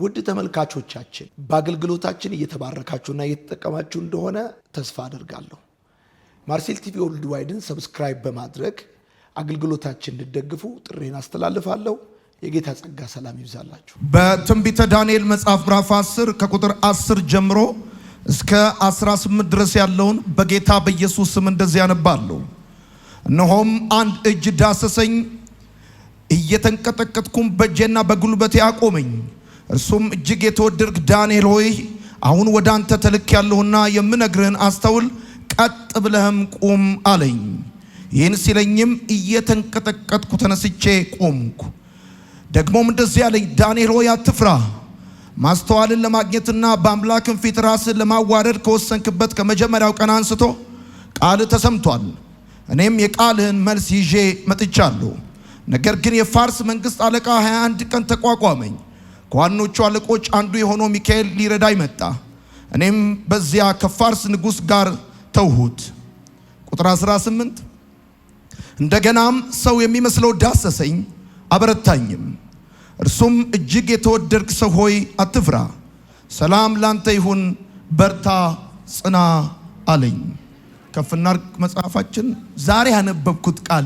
ውድ ተመልካቾቻችን በአገልግሎታችን እየተባረካችሁና እየተጠቀማችሁ እንደሆነ ተስፋ አደርጋለሁ። ማርሴል ቲቪ ወርልድ ዋይድን ሰብስክራይብ በማድረግ አገልግሎታችን እንድትደግፉ ጥሬን አስተላልፋለሁ። የጌታ ጸጋ ሰላም ይብዛላችሁ። በትንቢተ ዳንኤል መጽሐፍ ምዕራፍ 10 ከቁጥር 10 ጀምሮ እስከ 18 ድረስ ያለውን በጌታ በኢየሱስ ስም እንደዚህ ያነባለሁ። እነሆም አንድ እጅ ዳሰሰኝ፣ እየተንቀጠቀጥኩም በእጄና በጉልበቴ አቆመኝ። እርሱም እጅግ የተወደድክ ዳንኤል ሆይ አሁን ወደ አንተ ተልኬያለሁና የምነግርህን አስተውል፣ ቀጥ ብለህም ቁም አለኝ። ይህን ሲለኝም እየተንቀጠቀጥኩ ተነስቼ ቆምኩ። ደግሞም እንደዚህ አለኝ፣ ዳንኤል ሆይ አትፍራ። ማስተዋልን ለማግኘትና በአምላክም ፊት ራስን ለማዋረድ ከወሰንክበት ከመጀመሪያው ቀን አንስቶ ቃልህ ተሰምቷል። እኔም የቃልህን መልስ ይዤ መጥቻለሁ። ነገር ግን የፋርስ መንግስት አለቃ 21 ቀን ተቋቋመኝ። ከዋኖቹ አለቆች አንዱ የሆነው ሚካኤል ሊረዳኝ መጣ። እኔም በዚያ ከፋርስ ንጉሥ ጋር ተውሁት። ቁጥር 18 እንደገናም ሰው የሚመስለው ዳሰሰኝ አበረታኝም። እርሱም እጅግ የተወደድክ ሰው ሆይ አትፍራ፣ ሰላም ላንተ ይሁን፣ በርታ ጽና አለኝ። ከፍና መጽሐፋችን ዛሬ ያነበብኩት ቃል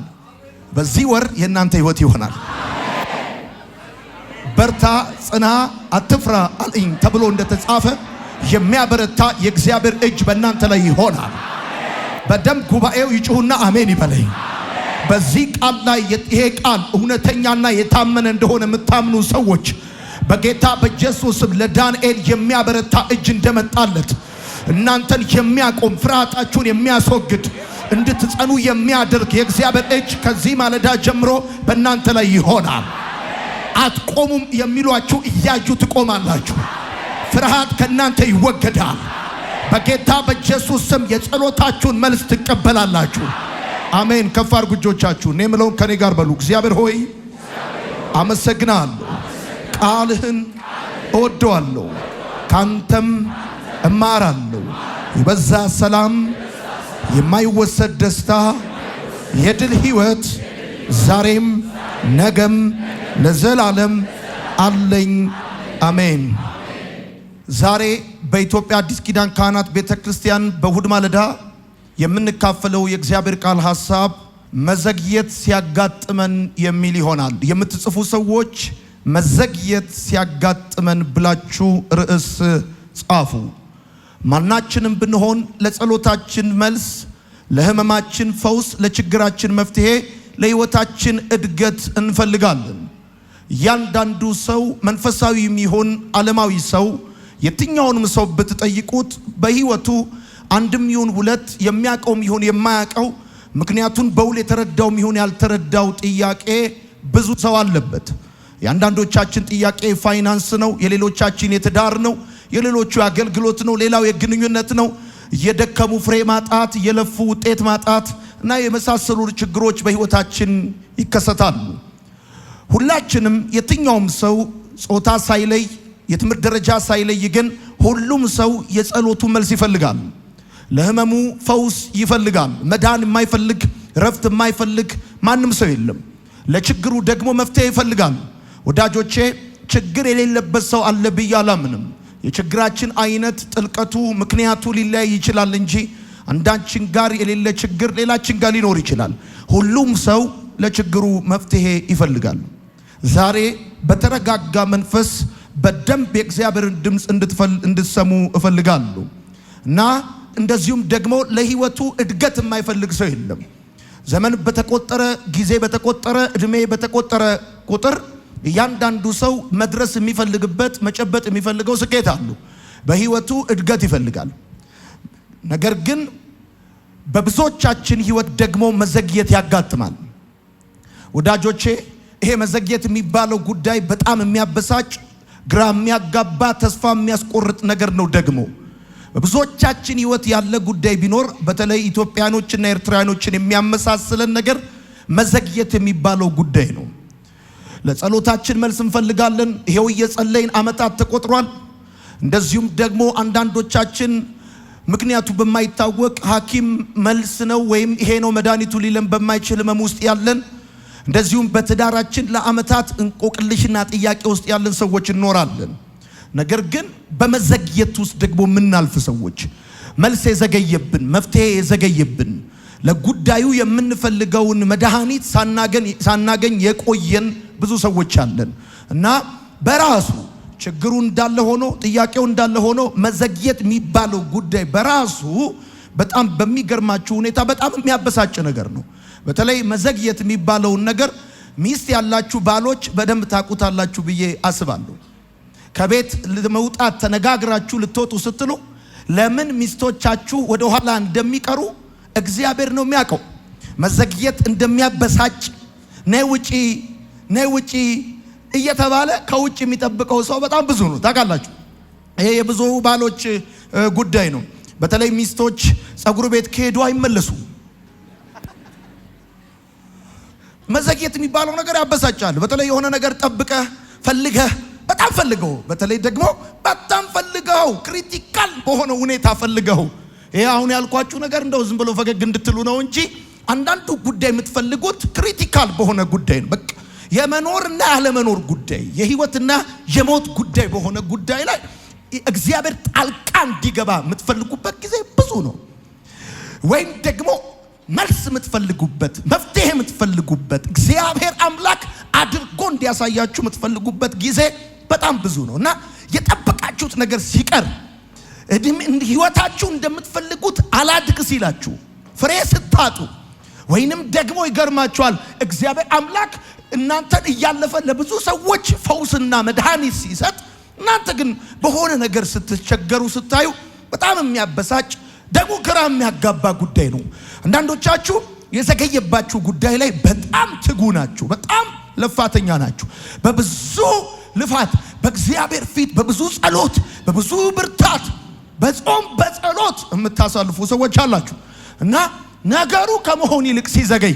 በዚህ ወር የእናንተ ህይወት ይሆናል። በርታ ጽና አትፍራ አለኝ ተብሎ እንደተጻፈ የሚያበረታ የእግዚአብሔር እጅ በእናንተ ላይ ይሆናል። በደም ጉባኤው ይጩሁና አሜን ይበለኝ። በዚህ ቃል ላይ ይሄ ቃል እውነተኛና የታመነ እንደሆነ የምታምኑ ሰዎች በጌታ በኢየሱስም ለዳንኤል የሚያበረታ እጅ እንደመጣለት እናንተን የሚያቆም ፍርሃታችሁን የሚያስወግድ እንድትጸኑ የሚያደርግ የእግዚአብሔር እጅ ከዚህ ማለዳ ጀምሮ በእናንተ ላይ ይሆናል። አትቆሙም የሚሏችሁ እያዩ ትቆማላችሁ። ፍርሃት ከእናንተ ይወገዳል። በጌታ በኢየሱስ ስም የጸሎታችሁን መልስ ትቀበላላችሁ። አሜን። ከፍ አድርጉ እጆቻችሁን። እኔ የምለውን ከኔ ጋር በሉ። እግዚአብሔር ሆይ አመሰግናለሁ፣ ቃልህን እወደዋለሁ፣ ካንተም እማራለሁ። የበዛ ሰላም፣ የማይወሰድ ደስታ፣ የድል ህይወት ዛሬም ነገም ለዘላለም አለኝ። አሜን። ዛሬ በኢትዮጵያ አዲስ ኪዳን ካህናት ቤተክርስቲያን በእሁድ ማለዳ የምንካፈለው የእግዚአብሔር ቃል ሐሳብ መዘግየት ሲያጋጥመን የሚል ይሆናል። የምትጽፉ ሰዎች መዘግየት ሲያጋጥመን ብላችሁ ርዕስ ጻፉ። ማናችንም ብንሆን ለጸሎታችን መልስ፣ ለህመማችን ፈውስ፣ ለችግራችን መፍትሄ፣ ለህይወታችን እድገት እንፈልጋለን። እያንዳንዱ ሰው መንፈሳዊም ይሁን ዓለማዊ ሰው የትኛውንም ሰው ብትጠይቁት በህይወቱ አንድም ይሁን ሁለት የሚያውቀውም ይሁን የማያውቀው ምክንያቱን በውል የተረዳውም ይሁን ያልተረዳው ጥያቄ ብዙ ሰው አለበት። የአንዳንዶቻችን ጥያቄ ፋይናንስ ነው፣ የሌሎቻችን የትዳር ነው፣ የሌሎቹ አገልግሎት ነው፣ ሌላው የግንኙነት ነው። እየደከሙ ፍሬ ማጣት፣ የለፉ ውጤት ማጣት እና የመሳሰሉ ችግሮች በህይወታችን ይከሰታሉ። ሁላችንም የትኛውም ሰው ጾታ ሳይለይ የትምህርት ደረጃ ሳይለይ ግን ሁሉም ሰው የጸሎቱ መልስ ይፈልጋል። ለህመሙ ፈውስ ይፈልጋል። መዳን የማይፈልግ ረፍት የማይፈልግ ማንም ሰው የለም። ለችግሩ ደግሞ መፍትሄ ይፈልጋል። ወዳጆቼ ችግር የሌለበት ሰው አለ ብዬ አላምንም። የችግራችን አይነት ጥልቀቱ ምክንያቱ ሊለያይ ይችላል እንጂ አንዳችን ጋር የሌለ ችግር ሌላችን ጋር ሊኖር ይችላል። ሁሉም ሰው ለችግሩ መፍትሄ ይፈልጋል። ዛሬ በተረጋጋ መንፈስ በደንብ የእግዚአብሔርን ድምፅ እንድትሰሙ እፈልጋለሁ እና እንደዚሁም ደግሞ ለህይወቱ እድገት የማይፈልግ ሰው የለም። ዘመን በተቆጠረ ጊዜ በተቆጠረ እድሜ በተቆጠረ ቁጥር እያንዳንዱ ሰው መድረስ የሚፈልግበት መጨበጥ የሚፈልገው ስኬት አሉ። በህይወቱ እድገት ይፈልጋል። ነገር ግን በብዙዎቻችን ህይወት ደግሞ መዘግየት ያጋጥማል። ወዳጆቼ ይሄ መዘግየት የሚባለው ጉዳይ በጣም የሚያበሳጭ፣ ግራ የሚያጋባ፣ ተስፋ የሚያስቆርጥ ነገር ነው። ደግሞ በብዙዎቻችን ህይወት ያለ ጉዳይ ቢኖር በተለይ ኢትዮጵያኖችና ኤርትራኖችን የሚያመሳስለን ነገር መዘግየት የሚባለው ጉዳይ ነው። ለጸሎታችን መልስ እንፈልጋለን። ይሄው እየጸለይን አመታት ተቆጥሯል። እንደዚሁም ደግሞ አንዳንዶቻችን ምክንያቱ በማይታወቅ ሐኪም መልስ ነው ወይም ይሄ ነው መድኃኒቱ ሊለን በማይችል ህመም ውስጥ ያለን፣ እንደዚሁም በትዳራችን ለአመታት እንቆቅልሽና ጥያቄ ውስጥ ያለን ሰዎች እንኖራለን። ነገር ግን በመዘግየት ውስጥ ደግሞ የምናልፍ ሰዎች መልስ የዘገየብን መፍትሄ የዘገየብን ለጉዳዩ የምንፈልገውን መድኃኒት ሳናገኝ የቆየን ብዙ ሰዎች አለን እና በራሱ ችግሩ እንዳለ ሆኖ ጥያቄው እንዳለ ሆኖ መዘግየት የሚባለው ጉዳይ በራሱ በጣም በሚገርማችሁ ሁኔታ በጣም የሚያበሳጭ ነገር ነው። በተለይ መዘግየት የሚባለውን ነገር ሚስት ያላችሁ ባሎች በደንብ ታውቁታላችሁ ብዬ አስባለሁ። ከቤት ለመውጣት ተነጋግራችሁ ልትወጡ ስትሉ ለምን ሚስቶቻችሁ ወደ ኋላ እንደሚቀሩ እግዚአብሔር ነው የሚያውቀው። መዘግየት እንደሚያበሳጭ ነይ ውጪ እየተባለ ከውጭ የሚጠብቀው ሰው በጣም ብዙ ነው። ታውቃላችሁ፣ ይሄ የብዙ ባሎች ጉዳይ ነው። በተለይ ሚስቶች ጸጉር ቤት ከሄዱ አይመለሱ። መዘግየት የሚባለው ነገር ያበሳጫል። በተለይ የሆነ ነገር ጠብቀህ ፈልገህ በጣም ፈልገው፣ በተለይ ደግሞ በጣም ፈልገው ክሪቲካል በሆነ ሁኔታ ፈልገው። ይሄ አሁን ያልኳችሁ ነገር እንደው ዝም ብሎ ፈገግ እንድትሉ ነው እንጂ አንዳንዱ ጉዳይ የምትፈልጉት ክሪቲካል በሆነ ጉዳይ ነው። በቃ የመኖርና ያለመኖር ጉዳይ፣ የህይወትና የሞት ጉዳይ በሆነ ጉዳይ ላይ እግዚአብሔር ጣልቃ እንዲገባ የምትፈልጉበት ጊዜ ብዙ ነው። ወይም ደግሞ መልስ የምትፈልጉበት መፍትሄ የምትፈልጉበት እግዚአብሔር አምላክ አድርጎ እንዲያሳያችሁ የምትፈልጉበት ጊዜ በጣም ብዙ ነው እና የጠበቃችሁት ነገር ሲቀር ህይወታችሁ እንደምትፈልጉት አላድግ ሲላችሁ ፍሬ ስታጡ ወይንም ደግሞ ይገርማችኋል እግዚአብሔር አምላክ እናንተን እያለፈ ለብዙ ሰዎች ፈውስና መድኃኒት ሲሰጥ እናንተ ግን በሆነ ነገር ስትቸገሩ ስታዩ በጣም የሚያበሳጭ ደግሞ ግራ የሚያጋባ ጉዳይ ነው። አንዳንዶቻችሁ የዘገየባችሁ ጉዳይ ላይ በጣም ትጉ ናችሁ፣ በጣም ለፋተኛ ናችሁ። በብዙ ልፋት በእግዚአብሔር ፊት በብዙ ጸሎት በብዙ ብርታት በጾም በጸሎት የምታሳልፉ ሰዎች አላችሁ እና ነገሩ ከመሆን ይልቅ ሲዘገይ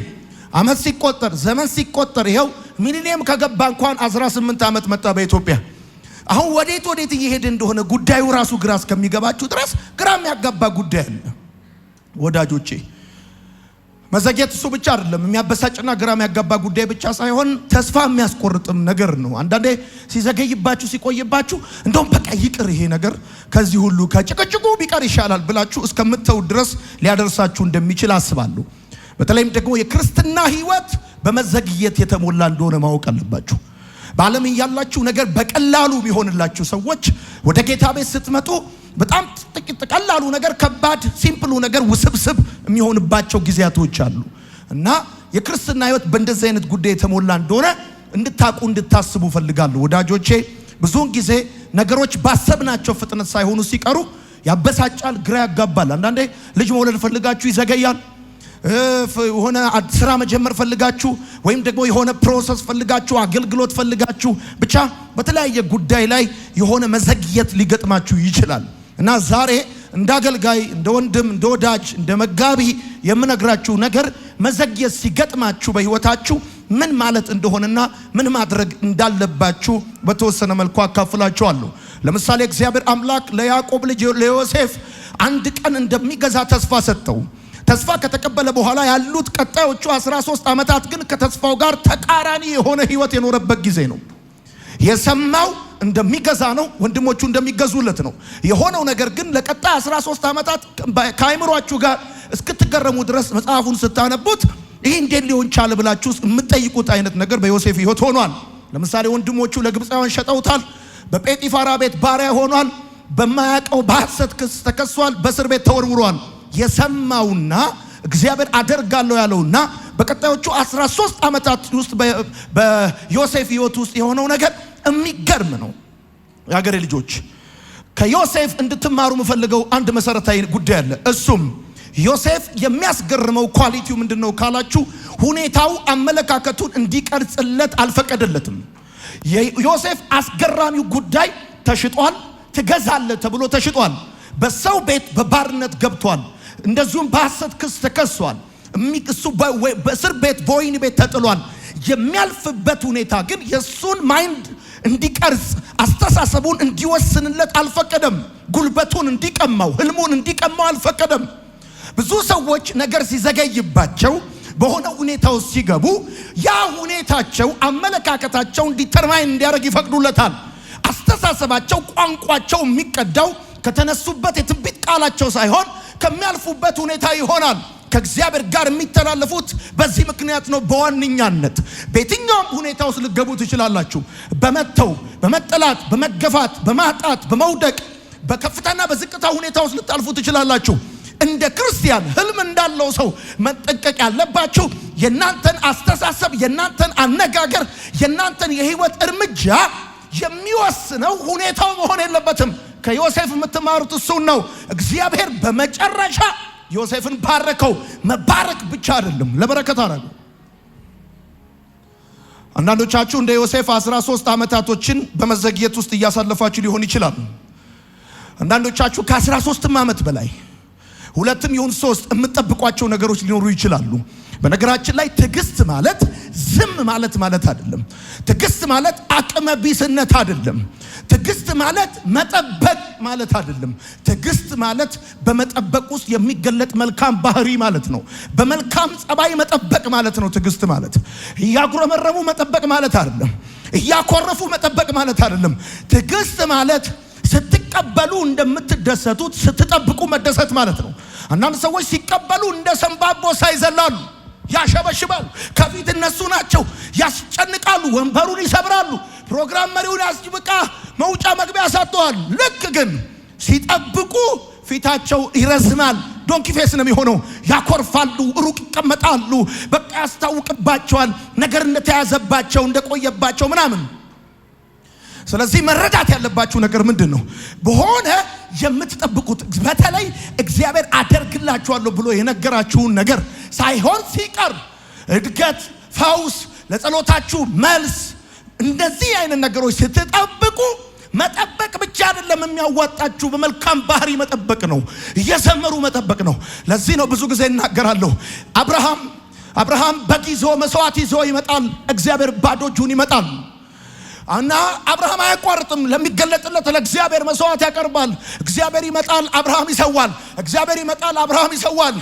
አመት ሲቆጠር ዘመን ሲቆጠር ይኸው ሚሊኒየም ከገባ እንኳን 18 ዓመት መጣ በኢትዮጵያ። አሁን ወዴት እየሄደ እንደሆነ ጉዳዩ ራሱ ግራ እስከሚገባችሁ ድረስ ግራ የሚያጋባ ጉዳይ አለ ወዳጆቼ። መዘግየት እሱ ብቻ አይደለም፣ የሚያበሳጭና ግራ የሚያጋባ ጉዳይ ብቻ ሳይሆን ተስፋ የሚያስቆርጥም ነገር ነው። አንዳንዴ ሲዘገይባችሁ ሲቆይባችሁ እንደውም በቃ ይቅር ይሄ ነገር ከዚህ ሁሉ ከጭቅጭቁ ቢቀር ይሻላል ብላችሁ እስከምትተው ድረስ ሊያደርሳችሁ እንደሚችል አስባለሁ። በተለይም ደግሞ የክርስትና ህይወት በመዘግየት የተሞላ እንደሆነ ማወቅ አለባችሁ። በዓለም ያላችሁ ነገር በቀላሉ የሚሆንላችሁ ሰዎች ወደ ጌታ ቤት ስትመጡ በጣም ጥቂት ቀላሉ ነገር ከባድ፣ ሲምፕሉ ነገር ውስብስብ የሚሆንባቸው ጊዜያቶች አሉ እና የክርስትና ህይወት በእንደዚህ አይነት ጉዳይ የተሞላ እንደሆነ እንድታቁ እንድታስቡ ፈልጋለሁ ወዳጆቼ። ብዙውን ጊዜ ነገሮች ባሰብናቸው ፍጥነት ሳይሆኑ ሲቀሩ ያበሳጫል፣ ግራ ያጋባል። አንዳንዴ ልጅ መውለድ ፈልጋችሁ ይዘገያል። የሆነ ስራ መጀመር ፈልጋችሁ ወይም ደግሞ የሆነ ፕሮሰስ ፈልጋችሁ አገልግሎት ፈልጋችሁ ብቻ በተለያየ ጉዳይ ላይ የሆነ መዘግየት ሊገጥማችሁ ይችላል እና ዛሬ እንደ አገልጋይ እንደ ወንድም እንደ ወዳጅ እንደ መጋቢ የምነግራችሁ ነገር መዘግየት ሲገጥማችሁ በህይወታችሁ ምን ማለት እንደሆነና ምን ማድረግ እንዳለባችሁ በተወሰነ መልኩ አካፍላችኋለሁ። ለምሳሌ እግዚአብሔር አምላክ ለያዕቆብ ልጅ ለዮሴፍ አንድ ቀን እንደሚገዛ ተስፋ ሰጠው። ተስፋ ከተቀበለ በኋላ ያሉት ቀጣዮቹ 13 ዓመታት ግን ከተስፋው ጋር ተቃራኒ የሆነ ህይወት የኖረበት ጊዜ ነው። የሰማው እንደሚገዛ ነው፣ ወንድሞቹ እንደሚገዙለት ነው የሆነው። ነገር ግን ለቀጣይ 13 ዓመታት ከአይምሯችሁ ጋር እስክትገረሙ ድረስ መጽሐፉን ስታነቡት ይህ እንዴት ሊሆን ቻለ ብላችሁ የምትጠይቁት አይነት ነገር በዮሴፍ ህይወት ሆኗል። ለምሳሌ ወንድሞቹ ለግብፃውያን ሸጠውታል። በጴጢፋራ ቤት ባሪያ ሆኗል። በማያውቀው በሐሰት ክስ ተከሷል። በእስር ቤት ተወርውሯል። የሰማውና እግዚአብሔር አደርጋለሁ ያለውና በቀጣዮቹ 13 ዓመታት ውስጥ በዮሴፍ ህይወት ውስጥ የሆነው ነገር የሚገርም ነው። የሀገሬ ልጆች ከዮሴፍ እንድትማሩ የምፈልገው አንድ መሰረታዊ ጉዳይ አለ። እሱም ዮሴፍ የሚያስገርመው ኳሊቲው ምንድነው ካላችሁ ሁኔታው አመለካከቱን እንዲቀርጽለት አልፈቀደለትም። የዮሴፍ አስገራሚው ጉዳይ ተሽጧል፣ ትገዛለህ ተብሎ ተሽጧል። በሰው ቤት በባርነት ገብቷል። እንደዚሁም በሐሰት ክስ ተከሷል። እሱ በእስር ቤት በወህኒ ቤት ተጥሏል። የሚያልፍበት ሁኔታ ግን የሱን ማይንድ እንዲቀርጽ አስተሳሰቡን እንዲወስንለት አልፈቀደም። ጉልበቱን እንዲቀማው ህልሙን እንዲቀማው አልፈቀደም። ብዙ ሰዎች ነገር ሲዘገይባቸው በሆነ ሁኔታው ሲገቡ ያ ሁኔታቸው አመለካከታቸውን ዲተርማይን እንዲያደርግ ይፈቅዱለታል። አስተሳሰባቸው ቋንቋቸው የሚቀዳው ከተነሱበት የትንቢት ቃላቸው ሳይሆን ከሚያልፉበት ሁኔታ ይሆናል። ከእግዚአብሔር ጋር የሚተላለፉት በዚህ ምክንያት ነው። በዋነኛነት በየትኛውም ሁኔታ ውስጥ ልትገቡ ትችላላችሁ። በመተው፣ በመጠላት፣ በመገፋት፣ በማጣት፣ በመውደቅ፣ በከፍታና በዝቅታ ሁኔታ ውስጥ ልታልፉ ትችላላችሁ። እንደ ክርስቲያን ህልም እንዳለው ሰው መጠንቀቅ ያለባችሁ የናንተን አስተሳሰብ፣ የናንተን አነጋገር፣ የናንተን የህይወት እርምጃ የሚወስነው ሁኔታው መሆን የለበትም። ከዮሴፍ የምትማሩት እሱን ነው። እግዚአብሔር በመጨረሻ ዮሴፍን ባረከው። መባረክ ብቻ አይደለም፣ ለበረከት አደረገው። አንዳንዶቻችሁ እንደ ዮሴፍ 13 ዓመታቶችን በመዘግየት ውስጥ እያሳለፋችሁ ሊሆን ይችላል። አንዳንዶቻችሁ ከ13 ዓመት በላይ ሁለትም ይሁን 3 የምትጠብቋቸው ነገሮች ሊኖሩ ይችላሉ። በነገራችን ላይ ትዕግስት ማለት ዝም ማለት አይደለም። ትዕግስት ማለት አቅመ ቢስነት አይደለም። ትዕግስት ማለት መጠበቅ ማለት አይደለም። ትዕግስት ማለት በመጠበቅ ውስጥ የሚገለጥ መልካም ባህሪ ማለት ነው። በመልካም ጸባይ መጠበቅ ማለት ነው። ትዕግስት ማለት እያጉረመረሙ መጠበቅ ማለት አይደለም። እያኮረፉ መጠበቅ ማለት አይደለም። ትዕግስት ማለት ስትቀበሉ እንደምትደሰቱት ስትጠብቁ መደሰት ማለት ነው። አንዳንድ ሰዎች ሲቀበሉ እንደ ሰንባቦ ሳይዘላሉ ያሸበሽባሉ። ከፊት እነሱ ናቸው፣ ያስጨንቃሉ፣ ወንበሩን ይሰብራሉ፣ ፕሮግራም መሪውን ያስጭብቃ መውጫ መግቢያ ያሳጠዋሉ። ልክ ግን ሲጠብቁ ፊታቸው ይረዝማል። ዶንኪ ፌስ ነው የሚሆነው። ያኮርፋሉ፣ ሩቅ ይቀመጣሉ። በቃ ያስታውቅባቸዋል ነገር እንደተያዘባቸው እንደቆየባቸው ምናምን። ስለዚህ መረዳት ያለባችሁ ነገር ምንድን ነው? በሆነ የምትጠብቁት በተለይ እግዚአብሔር አደርግላችኋለሁ ብሎ የነገራችሁን ነገር ሳይሆን ሲቀር እድገት፣ ፈውስ፣ ለጸሎታችሁ መልስ፣ እንደዚህ አይነት ነገሮች ስትጠብቁ መጠበቅ ብቻ አይደለም የሚያዋጣችሁ፣ በመልካም ባህሪ መጠበቅ ነው። እየሰመሩ መጠበቅ ነው። ለዚህ ነው ብዙ ጊዜ እናገራለሁ። አብርሃም በግ ይዞ መስዋዕት ይዞ ይመጣል፣ እግዚአብሔር ባዶ እጁን ይመጣል። እና አብርሃም አያቋርጥም። ለሚገለጥለት ለእግዚአብሔር መስዋዕት ያቀርባል። እግዚአብሔር ይመጣል፣ አብርሃም ይሰዋል። እግዚአብሔር ይመጣል፣ አብርሃም ይሰዋል።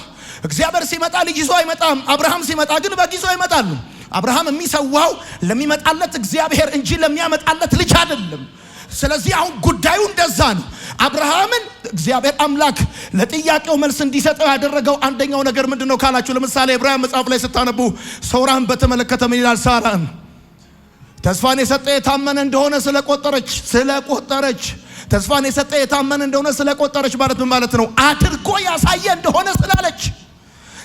እግዚአብሔር ሲመጣ ልጅ ይዞ አይመጣም። አብርሃም ሲመጣ ግን በግ ይዞ ይመጣል። አብርሃም የሚሰዋው ለሚመጣለት እግዚአብሔር እንጂ ለሚያመጣለት ልጅ አይደለም። ስለዚህ አሁን ጉዳዩ እንደዛ ነው። አብርሃምን እግዚአብሔር አምላክ ለጥያቄው መልስ እንዲሰጠው ያደረገው አንደኛው ነገር ምንድነው ካላችሁ፣ ለምሳሌ ዕብራውያን መጽሐፍ ላይ ስታነቡ ሶራን በተመለከተ ምን ይላል? ሳራን ተስፋን የሰጠ የታመነ እንደሆነ ስለቆጠረች ተስፋን የሰጠ የታመነ እንደሆነ ስለቆጠረች ማለት ምን ማለት ነው? አድርጎ ያሳየ እንደሆነ ስላለች።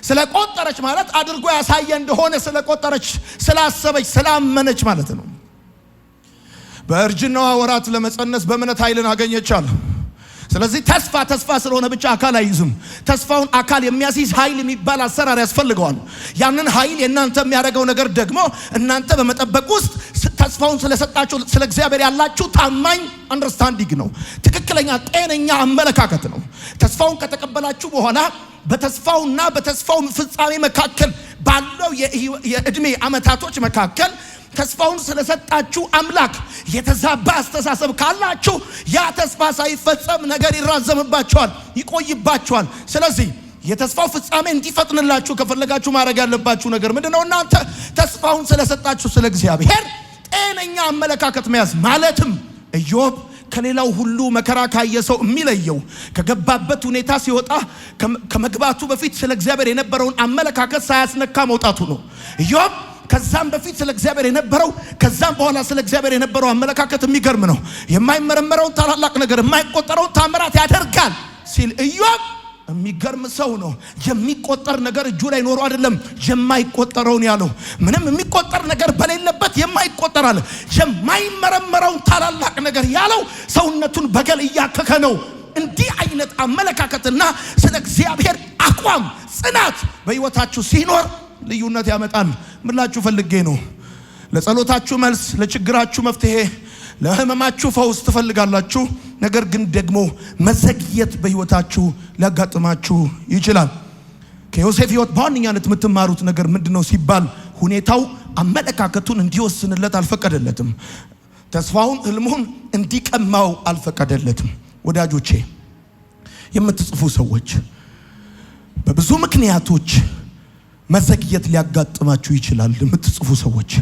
ስለቆጠረች ማለት አድርጎ ያሳየ እንደሆነ ስለቆጠረች፣ ስላሰበች፣ ስላመነች ማለት ነው። በእርጅናዋ ወራት ለመጸነስ በእምነት ኃይልን አገኘቻል። ስለዚህ ተስፋ ስለሆነ ብቻ አካል አይይዝም። ተስፋውን አካል የሚያስይዝ ኃይል የሚባል አሰራር ያስፈልገዋል። ያንን ኃይል የእናንተ የሚያደርገው ነገር ደግሞ እናንተ በመጠበቅ ውስጥ ተስፋውን ስለሰጣችሁ ስለ እግዚአብሔር ያላችሁ ታማኝ አንደርስታንዲንግ ነው። ትክክለኛ ጤነኛ አመለካከት ነው። ተስፋውን ከተቀበላችሁ በኋላ በተስፋውና በተስፋው ፍጻሜ መካከል ባለው የእድሜ ዓመታቶች መካከል ተስፋውን ስለሰጣችሁ አምላክ የተዛባ አስተሳሰብ ካላችሁ ያ ተስፋ ሳይፈጸም ነገር ይራዘምባችኋል፣ ይቆይባችኋል። ስለዚህ የተስፋው ፍጻሜ እንዲፈጥንላችሁ ከፈለጋችሁ ማድረግ ያለባችሁ ነገር ምንድነው? እናንተ ተስፋውን ስለሰጣችሁ ስለ እግዚአብሔር ጤነኛ አመለካከት መያዝ። ማለትም ኢዮብ ከሌላው ሁሉ መከራ ካየ ሰው የሚለየው ከገባበት ሁኔታ ሲወጣ ከመግባቱ በፊት ስለ እግዚአብሔር የነበረውን አመለካከት ሳያስነካ መውጣቱ ነው። ኢዮብ ከዛም በፊት ስለ እግዚአብሔር የነበረው ከዛም በኋላ ስለ እግዚአብሔር የነበረው አመለካከት የሚገርም ነው። የማይመረመረውን ታላላቅ ነገር የማይቆጠረውን ታምራት ያደርጋል ሲል ኢዮብ የሚገርም ሰው ነው። የሚቆጠር ነገር እጁ ላይ ኖሮ አይደለም የማይቆጠረውን ያለው። ምንም የሚቆጠር ነገር በሌለበት የማይቆጠር አለ። የማይመረመረውን ታላላቅ ነገር ያለው ሰውነቱን በገል እያከከ ነው። እንዲህ አይነት አመለካከትና ስለ እግዚአብሔር አቋም ጽናት በሕይወታችሁ ሲኖር ልዩነት ያመጣል። ምላችሁ ፈልጌ ነው። ለጸሎታችሁ መልስ፣ ለችግራችሁ መፍትሄ፣ ለህመማችሁ ፈውስ ትፈልጋላችሁ። ነገር ግን ደግሞ መዘግየት በሕይወታችሁ ሊያጋጥማችሁ ይችላል። ከዮሴፍ ሕይወት በዋነኛነት የምትማሩት ነገር ምንድነው ሲባል ሁኔታው አመለካከቱን እንዲወስንለት አልፈቀደለትም። ተስፋውን ህልሙን እንዲቀማው አልፈቀደለትም። ወዳጆቼ የምትጽፉ ሰዎች በብዙ ምክንያቶች መዘግየት ሊያጋጥማችሁ ይችላል። የምትጽፉ ሰዎች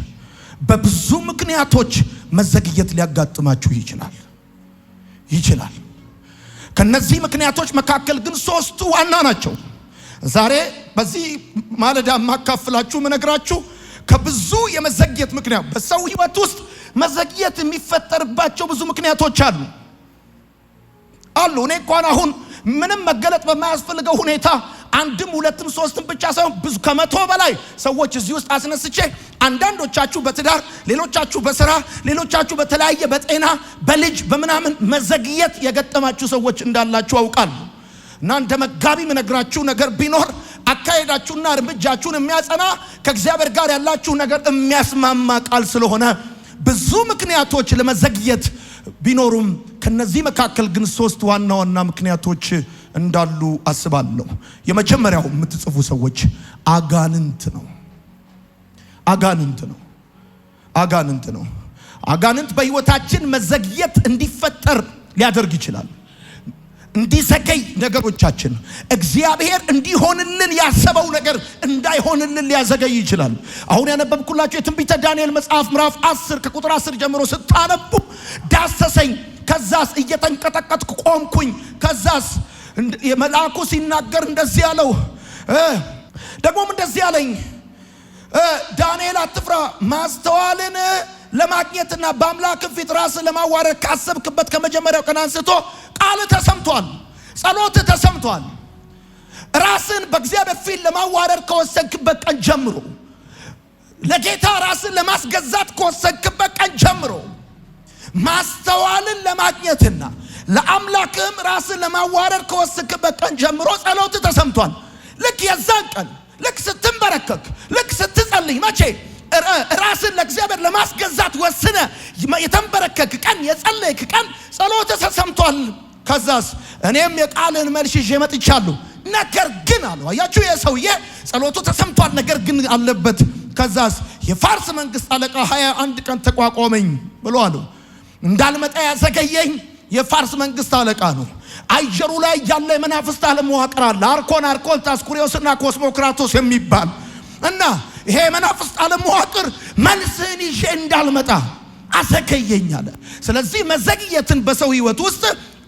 በብዙ ምክንያቶች መዘግየት ሊያጋጥማችሁ ይችላል። ከነዚህ ምክንያቶች መካከል ግን ሶስቱ ዋና ናቸው። ዛሬ በዚህ ማለዳ ማካፈላችሁ ምነግራችሁ ከብዙ የመዘግየት ምክንያት በሰው ሕይወት ውስጥ መዘግየት የሚፈጠርባቸው ብዙ ምክንያቶች አሉ። እኔ እንኳን አሁን ምንም መገለጥ በማያስፈልገው ሁኔታ አንድም ሁለትም ሶስትም ብቻ ሳይሆን ብዙ ከመቶ በላይ ሰዎች እዚህ ውስጥ አስነስቼ አንዳንዶቻችሁ በትዳር፣ ሌሎቻችሁ በስራ፣ ሌሎቻችሁ በተለያየ በጤና በልጅ በምናምን መዘግየት የገጠማችሁ ሰዎች እንዳላችሁ አውቃለሁ። እና እንደ መጋቢ ምነግራችሁ ነገር ቢኖር አካሄዳችሁና እርምጃችሁን የሚያጸና ከእግዚአብሔር ጋር ያላችሁ ነገር የሚያስማማ ቃል ስለሆነ ብዙ ምክንያቶች ለመዘግየት ቢኖሩም ከነዚህ መካከል ግን ሶስት ዋና ዋና ምክንያቶች እንዳሉ አስባለሁ። የመጀመሪያው የምትጽፉ ሰዎች አጋንንት ነው። አጋንንት በሕይወታችን መዘግየት እንዲፈጠር ሊያደርግ ይችላል። እንዲዘገይ ነገሮቻችን እግዚአብሔር እንዲሆንልን ያሰበው ነገር እንዳይሆንልን ሊያዘገይ ይችላል። አሁን ያነበብኩላችሁ የትንቢተ ዳንኤል መጽሐፍ ምዕራፍ 10 ከቁጥር 10 ጀምሮ ስታነቡ ዳሰሰኝ፣ ከዛስ እየተንቀጠቀጥኩ ቆምኩኝ። ከዛስ የመልአኩ ሲናገር እንደዚህ ያለው ደግሞም እንደዚህ ያለኝ ዳንኤል አትፍራ፣ ማስተዋልን ለማግኘትና በአምላክ ፊት ራስን ለማዋረድ ካሰብክበት ከመጀመሪያው ቀን አንስቶ ቃል ተሰምቷል፣ ጸሎት ተሰምቷል። ራስን በእግዚአብሔር ፊት ለማዋረድ ከወሰንክበት ቀን ጀምሮ፣ ለጌታ ራስን ለማስገዛት ከወሰንክበት ቀን ጀምሮ ማስተዋልን ለማግኘትና ለአምላክም ራስን ለማዋረድ ከወሰንክበት ቀን ጀምሮ ጸሎት ተሰምቷል። ልክ የዛን ቀን ልክ ስትንበረከክ፣ ልክ ስትጸልይ፣ መቼ ራስን ለእግዚአብሔር ለማስገዛት ወስነ የተንበረከክ ቀን፣ የጸለይክ ቀን ጸሎት ተሰምቷል። ከዛስ እኔም የቃልን መልስ ይዤ መጥቻለሁ። ነገር ግን አለው። አያችሁ የሰውዬ ጸሎቱ ተሰምቷል፣ ነገር ግን አለበት። ከዛስ የፋርስ መንግስት አለቃ 21 ቀን ተቋቋመኝ ብሎ አለው። እንዳልመጣ ያዘገየኝ የፋርስ መንግስት አለቃ ነው። አየሩ ላይ ያለ የመናፍስት ዓለም መዋቅር አለ። አርኮን ታስኩሪዮስና ኮስሞክራቶስ የሚባል እና ይሄ የመናፍስት ዓለም መዋቅር መልስን ይዤ እንዳልመጣ አዘገየኝ አለ። ስለዚህ መዘግየትን በሰው ሕይወት ውስጥ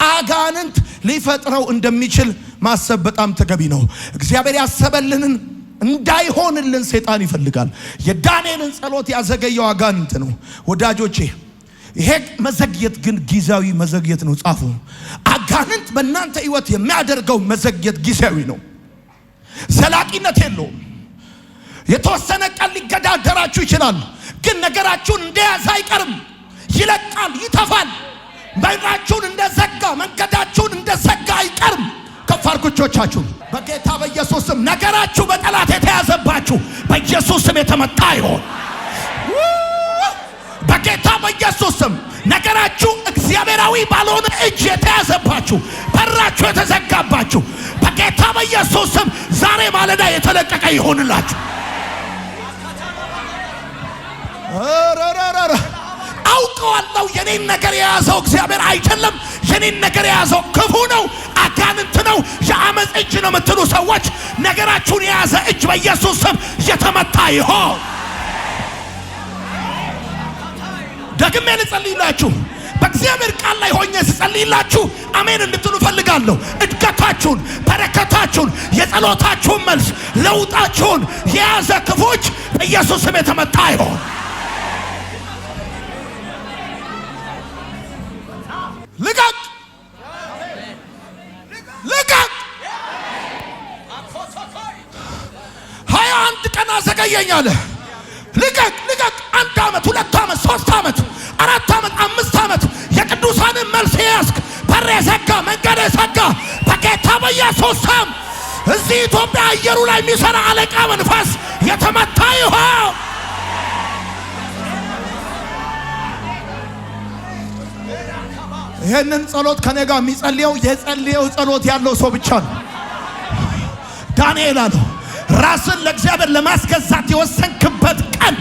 አጋንንት ሊፈጥረው እንደሚችል ማሰብ በጣም ተገቢ ነው። እግዚአብሔር ያሰበልንን እንዳይሆንልን ሰይጣን ይፈልጋል። የዳንኤልን ጸሎት ያዘገየው አጋንንት ነው። ወዳጆቼ ይሄ መዘግየት ግን ጊዜያዊ መዘግየት ነው። ጻፉ። አጋንንት በእናንተ ሕይወት የሚያደርገው መዘግየት ጊዜያዊ ነው፣ ዘላቂነት የለውም። የተወሰነ ቀን ሊገዳደራችሁ ይችላል፣ ግን ነገራችሁን እንደያዘ አይቀርም። ይለቃል፣ ይተፋል። በራችሁን እንደዘጋ፣ መንገዳችሁን እንደዘጋ አይቀርም። ከፍ አድርጉ በጌታ በኢየሱስ ስም። ነገራችሁ በጠላት የተያዘባችሁ በኢየሱስ ስም የተመታ ይሆን። በጌታ በኢየሱስ ስም ነገራችሁ እግዚአብሔራዊ ባልሆነ እጅ የተያዘባችሁ፣ በራችሁ የተዘጋባችሁ በጌታ በኢየሱስ ስም ዛሬ ማለዳ የተለቀቀ ይሆንላችሁ። አውቀዋለሁ የኔን ነገር የያዘው እግዚአብሔር አይደለም፣ የኔን ነገር የያዘው ክፉ ነው፣ አጋንንት ነው፣ የአመፅ እጅ ነው የምትሉ ሰዎች ነገራችሁን የያዘ እጅ በኢየሱስ ስም የተመታ ይሆን። ደግሜ ልጸልይላችሁ። በእግዚአብሔር ቃል ላይ ሆኜ ስጸልይላችሁ አሜን እንድትሉ ፈልጋለሁ። እድገታችሁን፣ በረከታችሁን፣ የጸሎታችሁን መልስ፣ ለውጣችሁን የያዘ ክፎች በኢየሱስ ስም የተመታ ይሆን። ልቀቅ! 21 ቀን አዘገየኝ አለ። ልቀቅ! 1 ዓመት፣ 2 ዓመት፣ 3 ዓመት፣ 4 ዓመት፣ 5 ዓመት የቅዱሳንን መልስ ያስክ በር የዘጋ መንገድ የዘጋ በጌታ በኢየሱስ ስም እዚህ ኢትዮጵያ አየሩ ላይ የሚሰራ አለቃ መንፈስ የተመታ ይሆን። ይሄንን ጸሎት ከኔ ጋር የሚጸልየው የጸልየው ጸሎት ያለው ሰው ብቻ ነው። ዳንኤል አለው ራስን ለእግዚአብሔር ለማስገዛት የወሰንክበት ቀን፣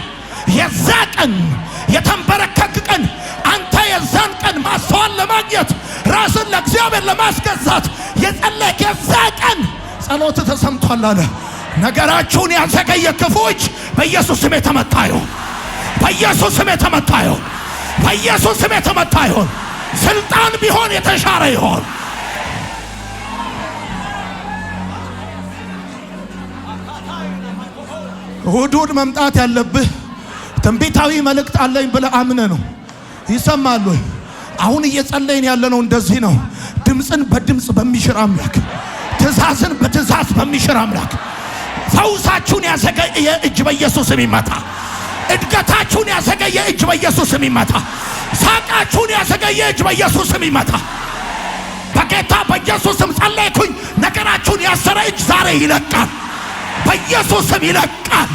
የዛ ቀን የተንበረከክ ቀን፣ አንተ የዛን ቀን ማስተዋል ለማግኘት ራስን ለእግዚአብሔር ለማስገዛት የጸለይክ የዛ ቀን ጸሎት ተሰምቷል አለ። ነገራችሁን ያዘገየ ክፉዎች በኢየሱስ ስም የተመታ ይሁን። በኢየሱስ ስም የተመታ ይሁን። በኢየሱስ ስም የተመታ ይሆን። ስልጣን ቢሆን የተሻረ ይሆን። እሑድ መምጣት ያለብህ ትንቢታዊ መልእክት አለኝ ብለህ አምነህ ነው። ይሰማል ወይ? አሁን እየጸለይን ያለነው እንደዚህ ነው። ድምፅን በድምፅ በሚሽር አምላክ፣ ትእዛዝን በትእዛዝ በሚሽር አምላክ ፈውሳችሁን ያዘገየ እጅ በኢየሱስ ስም ይመታ። እድገታችሁን ያዘገየ እጅ በኢየሱስ ስም ይመታ። ሳቃችሁን ያዘገየ እጅ በኢየሱስ ስም ይመታ። በጌታ በኢየሱስ ስም ጸለይኩኝ። ነገራችሁን ያሰረ እጅ ዛሬ ይለቃል። በኢየሱስ ስም ይለቃል።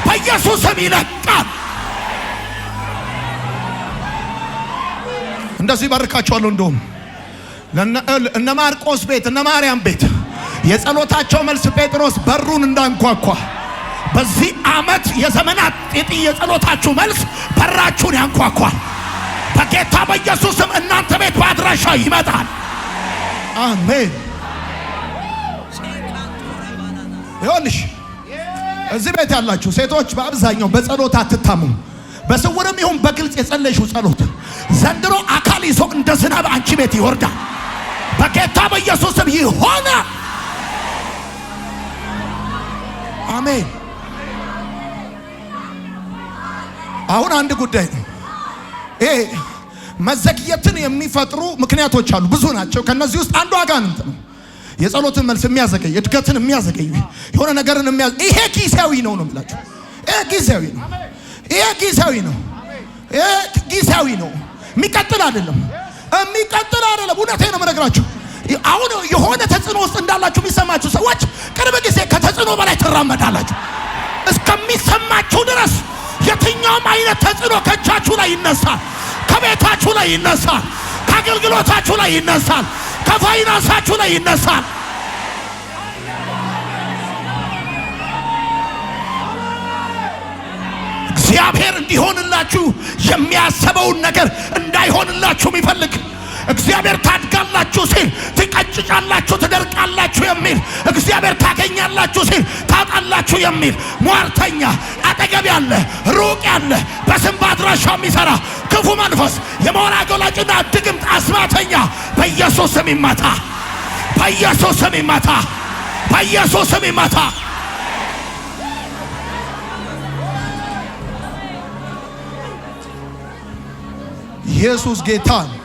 በኢየሱስ ስም ይለቃል። እንደዚህ ባርካቸዋለሁ። እንደውም እነ ማርቆስ ቤት እነ ማርያም ቤት የጸሎታቸው መልስ ጴጥሮስ በሩን እንዳንኳኳ በዚህ ዓመት የዘመናት የጸሎታችሁ መልስ በራችሁን ያንኳኳል። በጌታ በኢየሱስ ስም እናንተ ቤት በአድራሻ ይመጣል። አሜን። ይኸውልሽ እዚህ ቤት ያላችሁ ሴቶች በአብዛኛው በጸሎት አትታሙም። በስውርም ይሁን በግልጽ የጸለይሽው ጸሎት ዘንድሮ አካል ይዞ እንደ ዝናብ አንቺ ቤት ይወርዳል። በጌታ በኢየሱስ ስም ይሆናል። አሜን። አሁን አንድ ጉዳይ ነው። መዘግየትን የሚፈጥሩ ምክንያቶች አሉ፣ ብዙ ናቸው። ከነዚህ ውስጥ አንዱ አጋንንት ነው። የጸሎትን መልስ የሚያዘገይ፣ እድገትን የሚያዘገይ፣ የሆነ ነገርን የሚያዘገይ ይሄ ጊዜያዊ ነው ነው የምላችሁ። ይሄ ጊዜያዊ ነው። ይሄ ጊዜያዊ ነው። ይሄ ጊዜያዊ ነው። የሚቀጥል አይደለም። የሚቀጥል አይደለም። እውነቴን ነው የምነግራችሁ። አሁን የሆነ ተጽዕኖ ውስጥ እንዳላችሁ የሚሰማችሁ ሰዎች ቅርብ ጊዜ ከተጽዕኖ በላይ ትራመዳላችሁ። እስከሚሰማችሁ ድረስ የትኛውም አይነት ተጽዕኖ ከእጃችሁ ላይ ይነሳል፣ ከቤታችሁ ላይ ይነሳል፣ ከአገልግሎታችሁ ላይ ይነሳል፣ ከፋይናንሳችሁ ላይ ይነሳል። እግዚአብሔር እንዲሆንላችሁ የሚያሰበውን ነገር እንዳይሆንላችሁ የሚፈልግ እግዚአብሔር ታድጋላችሁ ሲል ትቀጭጫላችሁ፣ ትደርቃላችሁ የሚል እግዚአብሔር ታገኛላችሁ ሲል ታጣላችሁ የሚል ሟርተኛ አጠገብ ያለ ሩቅ ያለ በስም በአድራሻው የሚሰራ ክፉ መንፈስ የሞራ ገላጭና ድግምት አስማተኛ በኢየሱስ ስም ይመታ። በኢየሱስ ስም ይመታ። በኢየሱስ ስም ይመታ። ኢየሱስ ጌታ ነው።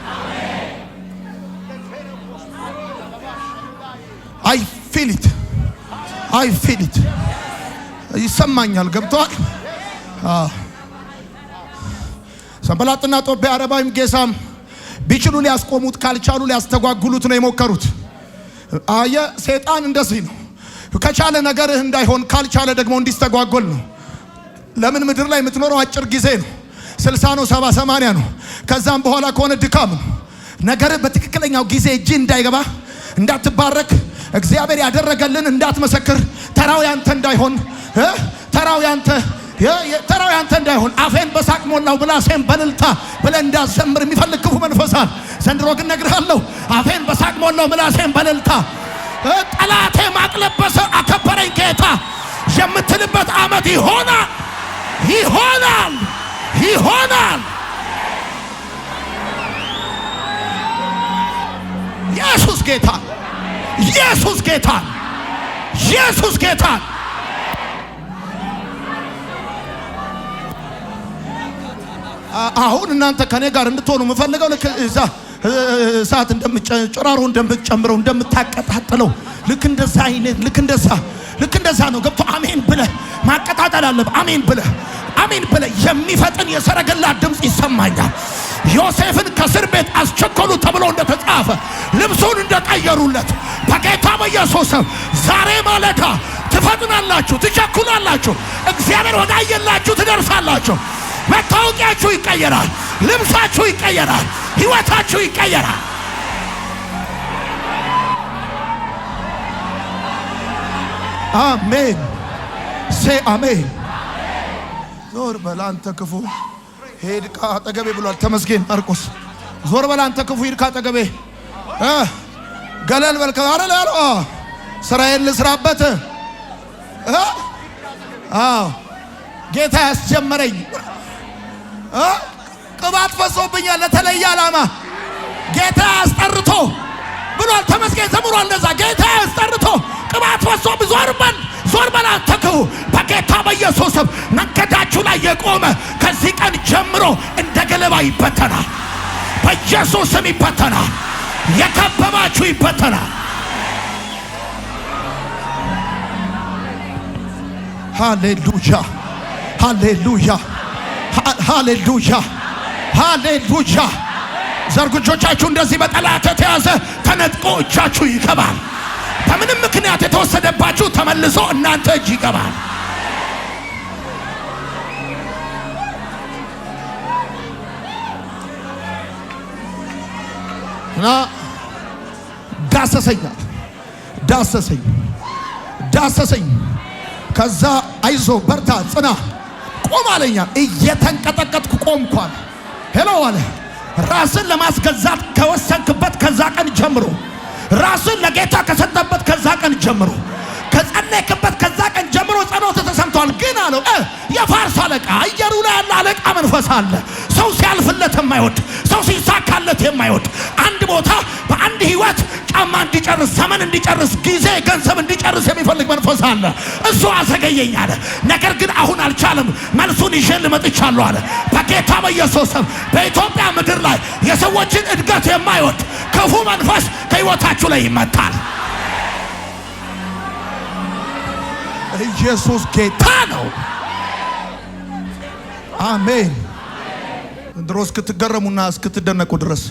I feel it ይሰማኛል። ገብቷል። ሰንበላጥና ጦቢያ አረባይም ጌሳም ቢችሉ ሊያስቆሙት ካልቻሉ ሊያስተጓጉሉት ነው የሞከሩት። አየ ሰይጣን እንደዚህ ነው። ከቻለ ነገርህ እንዳይሆን ካልቻለ ደግሞ እንዲስተጓጎል ነው። ለምን ምድር ላይ የምትኖረው አጭር ጊዜ ነው። 60 ነው 70 80 ነው። ከዛም በኋላ ከሆነ ድካም ነው። ነገር በትክክለኛው ጊዜ እጅ እንዳይገባ እንዳትባረክ እግዚአብሔር ያደረገልን እንዳትመሰክር ተራው ያንተ እንዳይሆን ተራው ያንተ እንዳይሆን አፌን በሳቅ ሞላው ብላሴን በልልታ ብለህ እንዳዘምር የሚፈልግ ክፉ መንፈሳል። ዘንድሮ ግን እነግርሃለሁ አፌን በሳቅ ሞላው ብላሴን በልልታ ጠላቴ ማቅለበሰ አከበረኝ ጌታ የምትልበት ዓመት ይሆናል። ይሆናል። ይሆናል። ኢየሱስ ጌታ፣ ኢየሱስ ጌታ፣ ኢየሱስ ጌታ። አሁን እናንተ ከኔ ጋር እንድትሆኑ የምፈልገው ልክ እዛ እሳት ጭራሮ እንደምትጨምረው እንደምታቀጣጥለው ልክ እንደዛ አይነት ልክ እንደዛ ነው። ገብቶ አሜን ብለህ ማቀጣጠል አለብህ። አሜን ብለህ የሚፈጥን የሰረገላ ድምፅ ይሰማኛል። ዮሴፍን ከእስር ቤት አስቸኮሉ ተብሎ እንደተጻፈ ልብሱን እንደቀየሩለት በጌታ በኢየሱስ ስም ዛሬ ማለዳ ትፈጥናላችሁ፣ ትቸኩላላችሁ። እግዚአብሔር ወዳየላችሁ ትደርሳላችሁ። መታወቂያችሁ ይቀየራል፣ ልብሳችሁ ይቀየራል፣ ሕይወታችሁ ይቀየራል። አሜን። ሴ አሜን። ዞር በል አንተ ክፉ ሄድ ከአጠገቤ ብሏል። ተመስገን ማርቆስ። ዞር በል አንተ ክፉ ሄድ ከአጠገቤ ገለል በል ከአረለ ያለው ስራዬን ልስራበት። ጌታ ያስጀመረኝ ቅባት ፈሶብኛል ለተለየ ዓላማ ጌታ አስጠርቶ ብሏል። ተመስገን ዘምሯል። እንደዛ ጌታ አስጠርቶ ቅባት ፈሶ ዞር በል አትክው። በጌታ በኢየሱስ ስም መንገዳችሁ ላይ የቆመ ከዚህ ቀን ጀምሮ እንደ ገለባ ይበተናል። በኢየሱስ ስም ይበተናል። የከበባችሁ ይበተናል። ሃሌሉያ ሃሌሉያ ሃሌሉያ ሃሌሉያ። ዘርጉጆቻችሁ እንደዚህ በጠላት የተያዘ ተነጥቆ እጃችሁ ይገባል። በምንም ምክንያት የተወሰደባችሁ ተመልሶ እናንተ እጅ ይገባል። እና ዳሰሰኝ። ከዛ አይዞ በርታ ጽና ቆም አለኛ። እየተንቀጠቀጥኩ ቆምኳል። ሄሎ አለ። ራስን ለማስገዛት ከወሰንክበት ከዛ ቀን ጀምሮ ራስን ለጌታ ከሰጠበት ከዛ ቀን ጀምሮ ከጸለይክበት ከዛ ቀን ጀምሮ ጸሎት ተሰምቷል። ግን አለው የፋርስ አለቃ አየሩ ላይ ያለ አለቃ መንፈስ አለ። ሰው ሲያልፍለት የማይወድ ሰው ሲሳካለት የማይወድ አንድ ቦታ በአንድ ህይወት ጫማ እንዲጨርስ ዘመን እንዲጨርስ ጊዜ ገንዘብ እንዲጨርስ የሚፈልግ መንፈስ አለ። እሱ አዘገየኝ አለ። ነገር ግን አሁን አልቻለም። መልሱን ይዤ ልመጥቻለሁ አለ። በጌታ በኢየሱስ ስም በኢትዮጵያ ምድር ላይ የሰዎችን እድገት የማይወድ ክፉ መንፈስ ከህይወታችሁ ላይ ይመታል። ኢየሱስ ጌታ ነው። አሜን። ድሮ እስክትገረሙና እስክትደነቁ ድረስ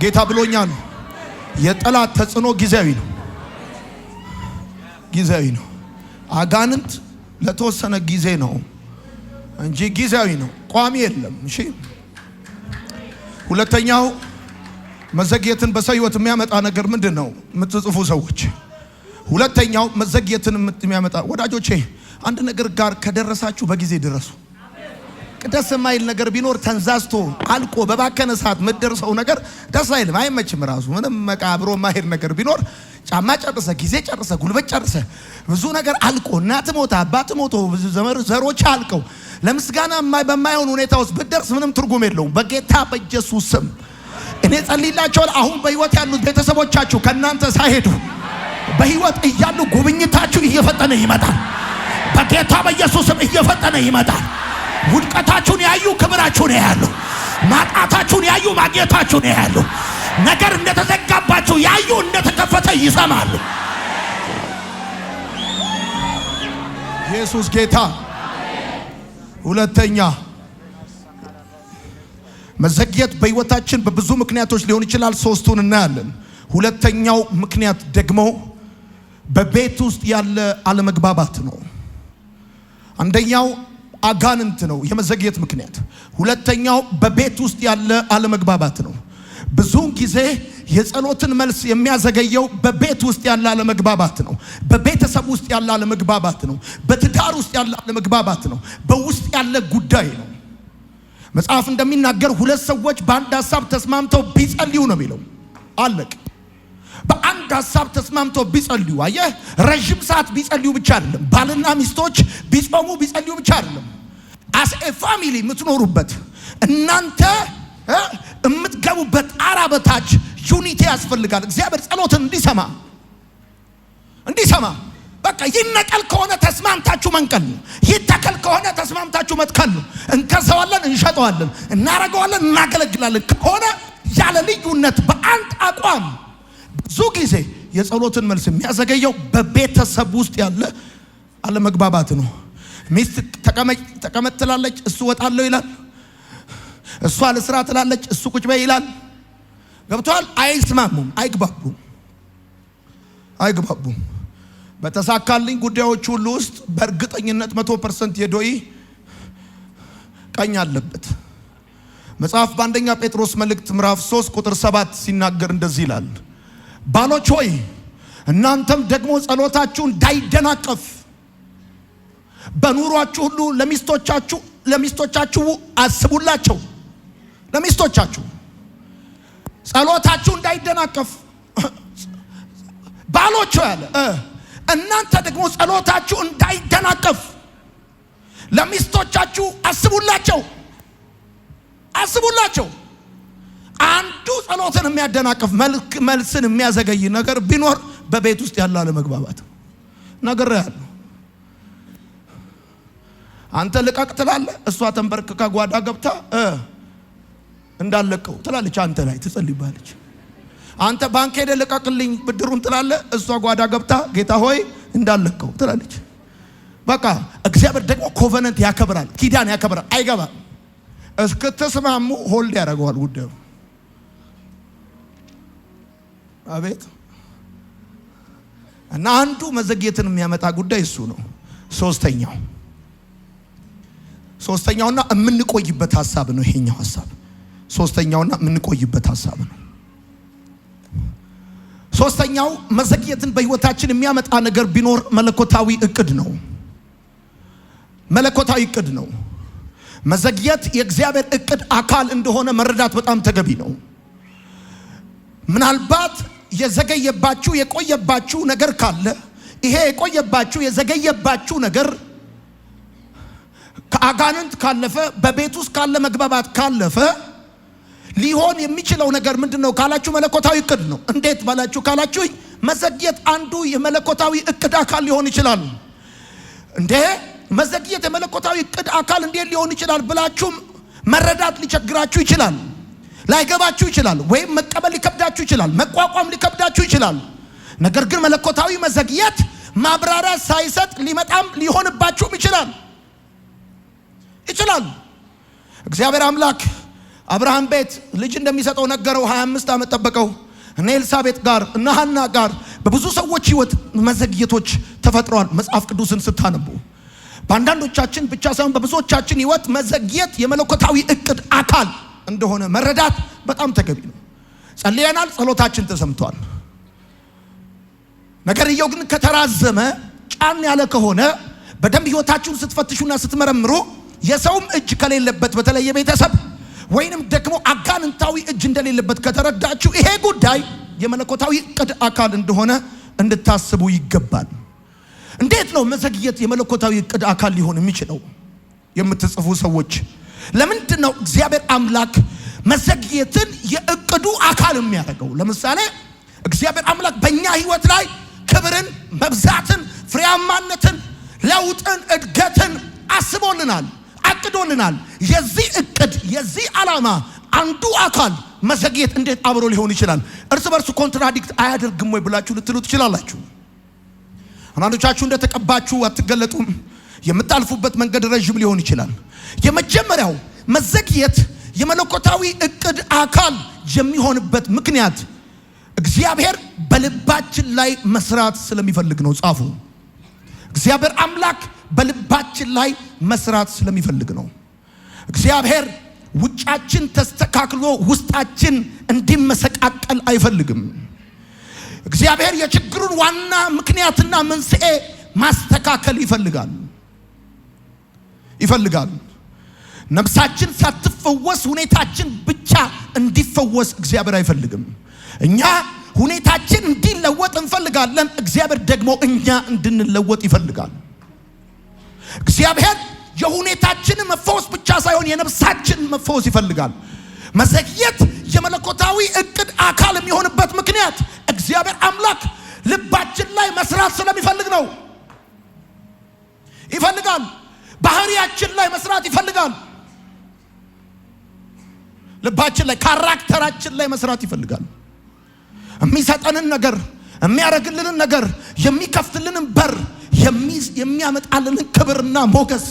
ጌታ ብሎኛል። የጠላት ተጽዕኖ ጊዜያዊ ነው። አጋንንት ለተወሰነ ጊዜ ነው እንጂ ጊዜያዊ ነው፣ ቋሚ የለም። እሺ። ሁለተኛው መዘግየትን በሰው ህይወት የሚያመጣ ነገር ምንድን ነው? የምትጽፉ ሰዎች ሁለተኛው መዘግየትን የሚያመጣ ወዳጆቼ፣ አንድ ነገር ጋር ከደረሳችሁ በጊዜ ድረሱ። ደስ የማይል ነገር ቢኖር ተንዛዝቶ አልቆ በባከነ ሰዓት የምትደርሰው ነገር ደስ አይልም፣ አይመችም። ራሱ ምንም መቃብሮ ማሄድ ነገር ቢኖር ጫማ ጨርሰ፣ ጊዜ ጨርሰ፣ ጉልበት ጨርሰ፣ ብዙ ነገር አልቆ፣ እናት ሞታ፣ አባት ሞቶ፣ ብዙ ዘሮች አልቀው ለምስጋና በማይሆን ሁኔታ ውስጥ ብትደርስ ምንም ትርጉም የለውም። በጌታ በኢየሱስ ስም እኔ ጸልይላችኋለሁ። አሁን በህይወት ያሉት ቤተሰቦቻችሁ ከእናንተ ሳይሄዱ በህይወት እያሉ ጉብኝታችሁ እየፈጠነ ይመጣል። በጌታ በኢየሱስ ስም እየፈጠነ ይመጣል። ውድቀታችሁን ያዩ ክብራችሁን ያያሉ። ማጣታችሁን ያዩ ማግኘታችሁን ያያሉ። ነገር እንደተዘጋባችሁ ያዩ እንደተከፈተ ይሰማሉ። ኢየሱስ ጌታ። ሁለተኛ መዘግየት በህይወታችን በብዙ ምክንያቶች ሊሆን ይችላል። ሶስቱን እናያለን። ሁለተኛው ምክንያት ደግሞ በቤት ውስጥ ያለ አለመግባባት ነው። አንደኛው አጋንንት ነው የመዘግየት ምክንያት። ሁለተኛው በቤት ውስጥ ያለ አለመግባባት ነው። ብዙውን ጊዜ የጸሎትን መልስ የሚያዘገየው በቤት ውስጥ ያለ አለመግባባት ነው። በቤተሰብ ውስጥ ያለ አለመግባባት ነው። በትዳር ውስጥ ያለ አለመግባባት ነው። በውስጥ ያለ ጉዳይ ነው። መጽሐፍ እንደሚናገር ሁለት ሰዎች በአንድ ሐሳብ ተስማምተው ቢጸልዩ ነው የሚለው። አለቅ በአንድ ሐሳብ ተስማምተው ቢጸልዩ። አየህ፣ ረጅም ሰዓት ቢጸልዩ ብቻ አይደለም። ባልና ሚስቶች ቢጾሙ ቢጸልዩ ብቻ አይደለም። አስ ኤ ፋሚሊ የምትኖሩበት እናንተ የምትገቡበት ጣራ በታች ዩኒቲ ያስፈልጋል። እግዚአብሔር ጸሎትን እንዲሰማ በቃ ይነቀል ከሆነ ተስማምታችሁ መንቀል ነው። ይተከል ከሆነ ተስማምታችሁ መትከል ነው። እንከሰዋለን፣ እንሸጠዋለን፣ እናረገዋለን፣ እናገለግላለን ከሆነ ያለ ልዩነት በአንድ አቋም ብዙ ጊዜ የጸሎትን መልስ የሚያዘገየው በቤተሰብ ውስጥ ያለ አለመግባባት ነው። ሚስት ተቀመጥ ትላለች፣ እሱ ወጣለሁ ይላል። እሷ ለስራ ትላለች፣ እሱ ቁጭ በይ ይላል። ገብቷል? አይስማሙም፣ አይግባቡም። በተሳካልኝ ጉዳዮች ሁሉ ውስጥ በእርግጠኝነት 100% የዶይ ቀኝ አለበት። መጽሐፍ በአንደኛ ጴጥሮስ መልእክት ምዕራፍ 3 ቁጥር 7 ሲናገር እንደዚህ ይላል፣ ባሎች ሆይ እናንተም ደግሞ ጸሎታችሁ እንዳይደናቀፍ በኑሯችሁ ሁሉ ለሚስቶቻችሁ አስቡላቸው። ለሚስቶቻችሁ ጸሎታችሁ እንዳይደናቀፍ ባሎች ያለ እናንተ ደግሞ ጸሎታችሁ እንዳይደናቀፍ ለሚስቶቻችሁ አስቡላቸው። አስቡላቸው። አንዱ ጸሎትን የሚያደናቅፍ መልስን የሚያዘገይ ነገር ቢኖር በቤት ውስጥ ያለ አለመግባባት ነገር ያለው። አንተ ልቀቅ ትላለህ፣ እሷ ተንበርክካ ጓዳ ገብታ እንዳለቀው ትላለች፣ አንተ ላይ ትጸልይባለች። አንተ ባንክ ሄደ ልቀቅልኝ ብድሩን ትላለህ፣ እሷ ጓዳ ገብታ ጌታ ሆይ እንዳለቀው ትላለች። በቃ እግዚአብሔር ደግሞ ኮቨነንት ያከብራል፣ ኪዳን ያከብራል። አይገባም። እስክትስማሙ ሆልድ ያደርገዋል ጉዳዩ። አቤት። እና አንዱ መዘግየትን የሚያመጣ ጉዳይ እሱ ነው። ሶስተኛውና የምንቆይበት ሐሳብ ነው ይሄኛው ሐሳብ። ሶስተኛውና የምንቆይበት ሐሳብ ነው። ሶስተኛው መዘግየትን በህይወታችን የሚያመጣ ነገር ቢኖር መለኮታዊ እቅድ ነው። መለኮታዊ እቅድ ነው። መዘግየት የእግዚአብሔር እቅድ አካል እንደሆነ መረዳት በጣም ተገቢ ነው። ምናልባት የዘገየባችሁ የቆየባችሁ ነገር ካለ ይሄ የቆየባችሁ የዘገየባችሁ ነገር ከአጋንንት ካለፈ በቤት ውስጥ ካለ መግባባት ካለፈ ሊሆን የሚችለው ነገር ምንድነው ካላችሁ መለኮታዊ እቅድ ነው። እንዴት ባላችሁ ካላችሁ መዘግየት አንዱ የመለኮታዊ እቅድ አካል ሊሆን ይችላል። እንዴ መዘግየት የመለኮታዊ እቅድ አካል እንዴት ሊሆን ይችላል ብላችሁም መረዳት ሊቸግራችሁ ይችላል፣ ላይገባችሁ ይችላል፣ ወይም መቀበል ሊከብዳችሁ ይችላል፣ መቋቋም ሊከብዳችሁ ይችላል። ነገር ግን መለኮታዊ መዘግየት ማብራሪያ ሳይሰጥ ሊመጣም ሊሆንባችሁም ይችላል። እግዚአብሔር አምላክ አብርሃም ቤት ልጅ እንደሚሰጠው ነገረው። 25 ዓመት ጠበቀው። እነ ኤልሳቤጥ ጋር እነ ሐና ጋር በብዙ ሰዎች ህይወት መዘግየቶች ተፈጥረዋል። መጽሐፍ ቅዱስን ስታነቡ በአንዳንዶቻችን ብቻ ሳይሆን በብዙዎቻችን ህይወት መዘግየት የመለኮታዊ እቅድ አካል እንደሆነ መረዳት በጣም ተገቢ ነው። ጸልየናል፣ ጸሎታችን ተሰምቷል። ነገርየው ግን ከተራዘመ ጫን ያለ ከሆነ በደንብ ህይወታችሁን ስትፈትሹና ስትመረምሩ የሰውም እጅ ከሌለበት በተለየ ቤተሰብ ወይንም ደግሞ አጋንንታዊ እጅ እንደሌለበት ከተረዳችሁ ይሄ ጉዳይ የመለኮታዊ እቅድ አካል እንደሆነ እንድታስቡ ይገባል። እንዴት ነው መዘግየት የመለኮታዊ እቅድ አካል ሊሆን የሚችለው የምትጽፉ ሰዎች? ለምንድን ነው እግዚአብሔር አምላክ መዘግየትን የእቅዱ አካል የሚያደርገው? ለምሳሌ እግዚአብሔር አምላክ በእኛ ህይወት ላይ ክብርን፣ መብዛትን፣ ፍሬያማነትን፣ ለውጥን፣ እድገትን አስቦልናል፣ አቅዶልናል። የዚህ እቅድ የዚህ ዓላማ አንዱ አካል መዘግየት እንዴት አብሮ ሊሆን ይችላል? እርስ በርሱ ኮንትራዲክት አያደርግም ወይ ብላችሁ ልትሉ ትችላላችሁ። አንዳንዶቻችሁ እንደተቀባችሁ አትገለጡም። የምታልፉበት መንገድ ረጅም ሊሆን ይችላል። የመጀመሪያው መዘግየት የመለኮታዊ እቅድ አካል የሚሆንበት ምክንያት እግዚአብሔር በልባችን ላይ መስራት ስለሚፈልግ ነው። ጻፉ። እግዚአብሔር አምላክ በልባችን ላይ መስራት ስለሚፈልግ ነው። እግዚአብሔር ውጫችን ተስተካክሎ ውስጣችን እንዲመሰቃቀል አይፈልግም። እግዚአብሔር የችግሩን ዋና ምክንያትና መንስኤ ማስተካከል ይፈልጋል። ነፍሳችን ሳትፈወስ ሁኔታችን ብቻ እንዲፈወስ እግዚአብሔር አይፈልግም። እኛ ሁኔታችን እንዲለወጥ እንፈልጋለን። እግዚአብሔር ደግሞ እኛ እንድንለወጥ ይፈልጋል። እግዚአብሔር የሁኔታችን መፈወስ ብቻ ሳይሆን የነፍሳችን መፈወስ ይፈልጋል። መዘግየት የመለኮታዊ እቅድ አካል የሚሆንበት ምክንያት እግዚአብሔር አምላክ ልባችን ላይ መስራት ስለሚፈልግ ነው። ይፈልጋል። ባህሪያችን ላይ መስራት ይፈልጋል። ልባችን ላይ፣ ካራክተራችን ላይ መስራት ይፈልጋል። የሚሰጠንን ነገር፣ የሚያረግልንን ነገር፣ የሚከፍትልንን በር፣ የሚያመጣልንን ክብርና ሞገስ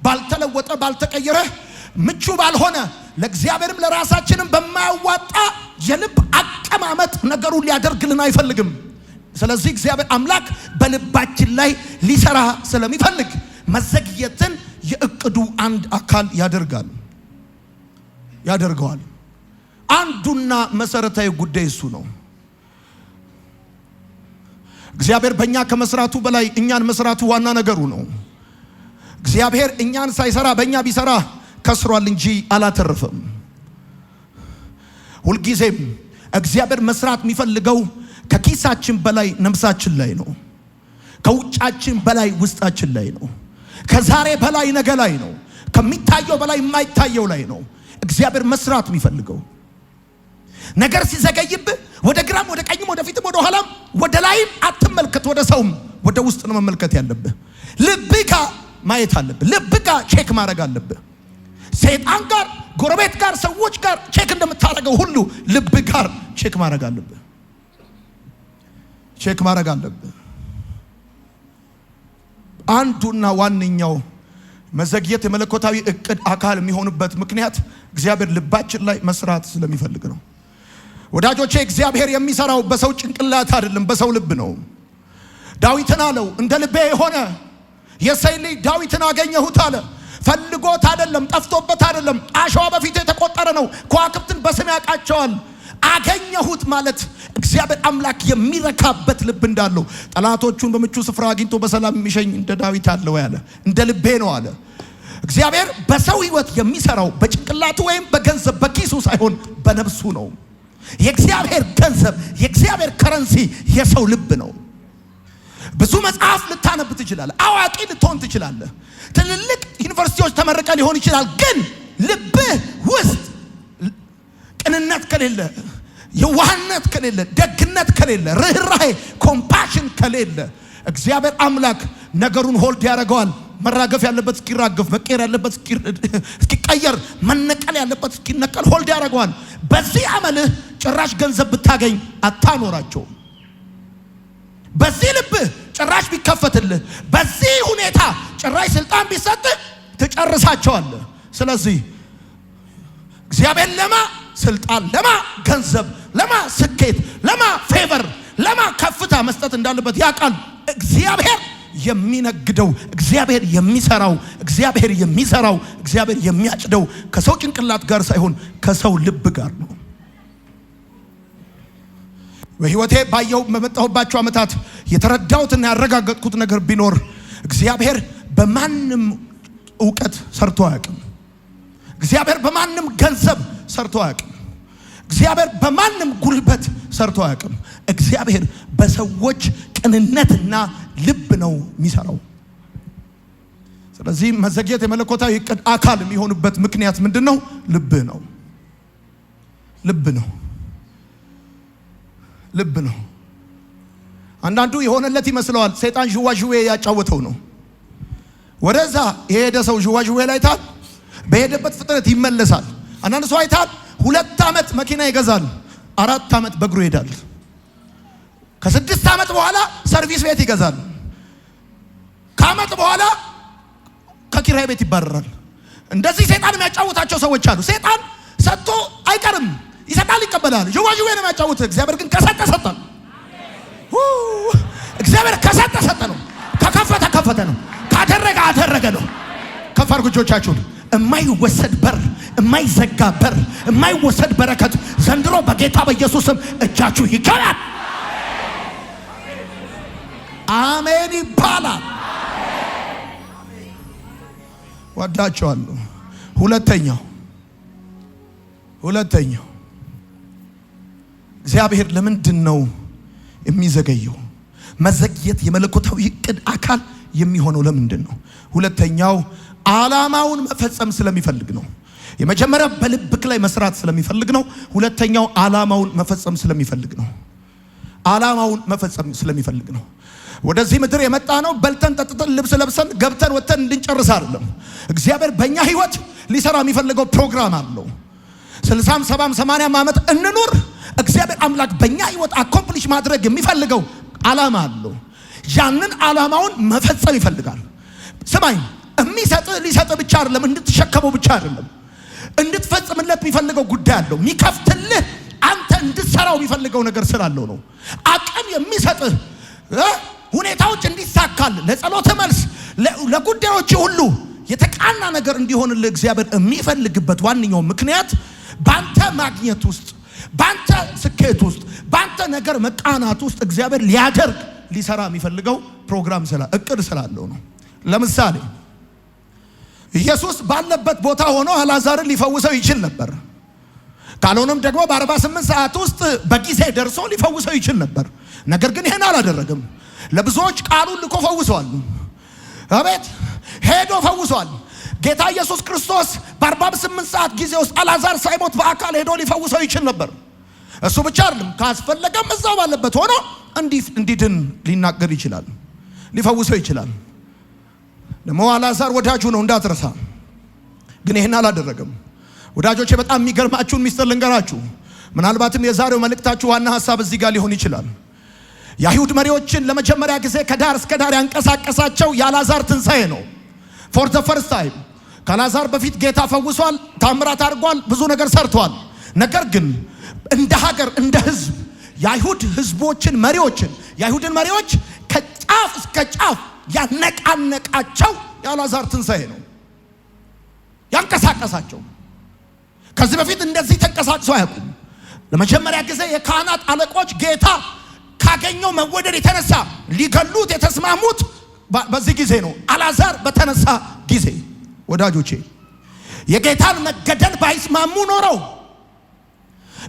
ባልተለወጠ ባልተቀየረ ምቹ ባልሆነ ለእግዚአብሔርም ለራሳችንም በማያዋጣ የልብ አቀማመጥ ነገሩን ሊያደርግልን አይፈልግም። ስለዚህ እግዚአብሔር አምላክ በልባችን ላይ ሊሰራ ስለሚፈልግ መዘግየትን የእቅዱ አንድ አካል ያደርገዋል። አንዱና መሰረታዊ ጉዳይ እሱ ነው። እግዚአብሔር በእኛ ከመስራቱ በላይ እኛን መስራቱ ዋና ነገሩ ነው። እግዚአብሔር እኛን ሳይሰራ በእኛ ቢሰራ ከስሯል እንጂ አላተረፈም። ሁልጊዜም እግዚአብሔር መስራት የሚፈልገው ከኪሳችን በላይ ነፍሳችን ላይ ነው። ከውጫችን በላይ ውስጣችን ላይ ነው። ከዛሬ በላይ ነገ ላይ ነው። ከሚታየው በላይ የማይታየው ላይ ነው። እግዚአብሔር መስራት የሚፈልገው። ነገር ሲዘገይብህ ወደ ግራም ወደ ቀኝም ወደ ፊትም ወደ ኋላም ወደ ላይም አትመልከት፣ ወደ ሰውም ወደ ውስጥ ነው መመልከት ያለብህ። ልብህ ጋር ማየት አለብህ። ልብህ ጋር ቼክ ማድረግ አለብህ። ሰይጣን ጋር፣ ጎረቤት ጋር፣ ሰዎች ጋር ቼክ እንደምታደርገው ሁሉ ልብህ ጋር ቼክ ማድረግ አለብህ። ቼክ ማድረግ አለብህ። አንዱና ዋነኛው መዘግየት የመለኮታዊ እቅድ አካል የሚሆንበት ምክንያት እግዚአብሔር ልባችን ላይ መስራት ስለሚፈልግ ነው። ወዳጆቼ እግዚአብሔር የሚሰራው በሰው ጭንቅላት አይደለም፣ በሰው ልብ ነው። ዳዊትን አለው እንደ ልቤ የሆነ የእሴይ ልጅ ዳዊትን አገኘሁት አለ። ፈልጎት አይደለም፣ ጠፍቶበት አይደለም። አሸዋ በፊቱ የተቆጠረ ነው። ከዋክብትን በስም ያውቃቸዋል። አገኘሁት ማለት እግዚአብሔር አምላክ የሚረካበት ልብ እንዳለው፣ ጠላቶቹን በምቹ ስፍራ አግኝቶ በሰላም የሚሸኝ እንደ ዳዊት አለው ያለ እንደ ልቤ ነው አለ። እግዚአብሔር በሰው ሕይወት የሚሰራው በጭንቅላቱ ወይም በገንዘብ በኪሱ ሳይሆን በነፍሱ ነው። የእግዚአብሔር ገንዘብ የእግዚአብሔር ከረንሲ የሰው ልብ ነው። ብዙ መጽሐፍ ልታነብ ትችላለህ። አዋቂ ልትሆን ትችላለህ። ትልልቅ ዩኒቨርሲቲዎች ተመረቀ ሊሆን ይችላል። ግን ልብህ ውስጥ ቅንነት ከሌለ፣ የዋህነት ከሌለ፣ ደግነት ከሌለ፣ ርህራሄ ኮምፓሽን ከሌለ እግዚአብሔር አምላክ ነገሩን ሆልድ ያደርገዋል። መራገፍ ያለበት እስኪራገፍ፣ መቀየር ያለበት እስኪቀየር፣ መነቀል ያለበት እስኪነቀል ሆልድ ያደርገዋል። በዚህ አመልህ ጭራሽ ገንዘብ ብታገኝ አታኖራቸውም። በዚህ ልብህ ጭራሽ ቢከፈትልህ፣ በዚህ ሁኔታ ጭራሽ ስልጣን ቢሰጥህ ትጨርሳቸዋለህ። ስለዚህ እግዚአብሔር ለማ ስልጣን፣ ለማ ገንዘብ፣ ለማ ስኬት፣ ለማ ፌቨር፣ ለማ ከፍታ መስጠት እንዳለበት ያውቃል። እግዚአብሔር የሚነግደው፣ እግዚአብሔር የሚሰራው፣ እግዚአብሔር የሚሰራው፣ እግዚአብሔር የሚያጭደው ከሰው ጭንቅላት ጋር ሳይሆን ከሰው ልብ ጋር ነው። በህይወቴ ባየው በመጣሁባቸው ዓመታት የተረዳሁትና ያረጋገጥኩት ነገር ቢኖር እግዚአብሔር በማንም ዕውቀት ሰርቶ አያውቅም። እግዚአብሔር በማንም ገንዘብ ሰርቶ አያውቅም። እግዚአብሔር በማንም ጉልበት ሰርቶ አያውቅም። እግዚአብሔር በሰዎች ቅንነትና ልብ ነው የሚሰራው። ስለዚህ መዘግየት የመለኮታዊ እቅድ አካል የሚሆንበት ምክንያት ምንድነው? ልብ ነው። ልብ ነው። ልብ ነው። አንዳንዱ የሆነለት ይመስለዋል። ሰይጣን ዥዋዥዌ ያጫወተው ነው። ወደዛ የሄደ ሰው ዥዋዥዌ ላይ ታል በሄደበት ፍጥነት ይመለሳል። አንዳንድ ሰው አይታል 2 ዓመት መኪና ይገዛል፣ 4 ዓመት በእግሩ ይሄዳል። ከ6 ዓመት በኋላ ሰርቪስ ቤት ይገዛል። ከዓመት በኋላ ከኪራይ ቤት ይባረራል። እንደዚህ ሰይጣን የሚያጫውታቸው ሰዎች አሉ። ሰይጣን ሰጥቶ አይቀርም፣ ይሰጣል፣ ይቀበላል። ዥዋዥዌ ነው የሚያጫውት። እግዚአብሔር ግን ከሰጠ ሰጠ ነው። እግዚአብሔር ከሰጠ ሰጠ ነው። ከከፈተ ከፈተ ነው። ካደረገ አደረገ ነው። ከፍ አድርጉ እጆቻችሁን። የማይወሰድ በር፣ የማይዘጋ በር፣ የማይወሰድ በረከት ዘንድሮ በጌታ በኢየሱስም እጃችሁ ይገባል። አሜን ይባላል። ወዳቸዋለሁ። ሁለተኛው እግዚአብሔር ለምንድን ነው የሚዘገየው? መዘግየት የመለኮታዊ እቅድ አካል የሚሆነው ለምንድን ነው? ሁለተኛው ዓላማውን መፈጸም ስለሚፈልግ ነው። የመጀመሪያው በልብክ ላይ መስራት ስለሚፈልግ ነው። ሁለተኛው ዓላማውን መፈጸም ስለሚፈልግ ነው። ዓላማውን መፈጸም ስለሚፈልግ ነው። ወደዚህ ምድር የመጣ ነው በልተን ጠጥተን ልብስ ለብሰን ገብተን ወጥተን እንድንጨርስ አይደለም። እግዚአብሔር በእኛ ህይወት ሊሰራ የሚፈልገው ፕሮግራም አለው። 60 70 80 ዓመት እንኑር፣ እግዚአብሔር አምላክ በእኛ ህይወት አኮምፕሊሽ ማድረግ የሚፈልገው ዓላማ አለው። ያንን ዓላማውን መፈጸም ይፈልጋል። ስማኝ፣ የሚሰጥህ ሊሰጥህ ብቻ አይደለም፣ እንድትሸከመው ብቻ አይደለም፣ እንድትፈጽምለት የሚፈልገው ጉዳይ አለው። የሚከፍትልህ አንተ እንድትሰራው የሚፈልገው ነገር ስላለው ነው። አቅም የሚሰጥህ ሁኔታዎች እንዲሳካል፣ ለጸሎት መልስ፣ ለጉዳዮች ሁሉ የተቃና ነገር እንዲሆንልህ እግዚአብሔር የሚፈልግበት ዋነኛው ምክንያት ባንተ ማግኘት ውስጥ፣ ባንተ ስኬት ውስጥ፣ ባንተ ነገር መቃናት ውስጥ እግዚአብሔር ሊያደርግ ሊሰራ የሚፈልገው ፕሮግራም እቅድ ስላለው ነው። ለምሳሌ ኢየሱስ ባለበት ቦታ ሆኖ አልዓዛርን ሊፈውሰው ይችል ነበር። ካልሆነም ደግሞ በ48 ሰዓት ውስጥ በጊዜ ደርሶ ሊፈውሰው ይችል ነበር። ነገር ግን ይሄን አላደረገም። ለብዙዎች ቃሉን ልኮ ፈውሷል። አቤት ሄዶ ፈውሷል። ጌታ ኢየሱስ ክርስቶስ በ48 ሰዓት ጊዜ ውስጥ አልዓዛር ሳይሞት በአካል ሄዶ ሊፈውሰው ይችል ነበር። እሱ ብቻ አይደለም፣ ካስፈለገም እዛው ባለበት ሆኖ እንዲድን ሊናገር ይችላል፣ ሊፈውሰው ይችላል። ደግሞ አልዓዛር ወዳጁ ነው እንዳትረሳ። ግን ይሄን አላደረገም። ወዳጆቼ በጣም የሚገርማችሁን ሚስጥር ልንገራችሁ። ምናልባትም የዛሬው መልእክታችሁ ዋና ሐሳብ እዚህ ጋር ሊሆን ይችላል። የአይሁድ ለመጀመሪያ ጊዜ ከዳር እስከ ዳር ያንቀሳቀሳቸው የአልዓዛር ትንሣኤ ነው። ፎር ዘ ፈርስት ታይም ከአልዓዛር በፊት ጌታ ፈውሷል፣ ታምራት አድርጓል፣ ብዙ ነገር ሰርቷል። ነገር ግን እንደ ሀገር እንደ ህዝብ የአይሁድን መሪዎች ከጫፍ እስከ ጫፍ ያነቃነቃቸው የአልዓዛር ትንሣኤ ነው ያንቀሳቀሳቸው። ከዚህ በፊት እንደዚህ ተንቀሳቅሰው አያውቁም። ለመጀመሪያ ጊዜ የካህናት አለቆች ጌታ ካገኘው መወደድ የተነሳ ሊገሉት የተስማሙት በዚህ ጊዜ ነው፣ አልዓዛር በተነሳ ጊዜ። ወዳጆቼ የጌታን መገደል ባይስማሙ ኖረው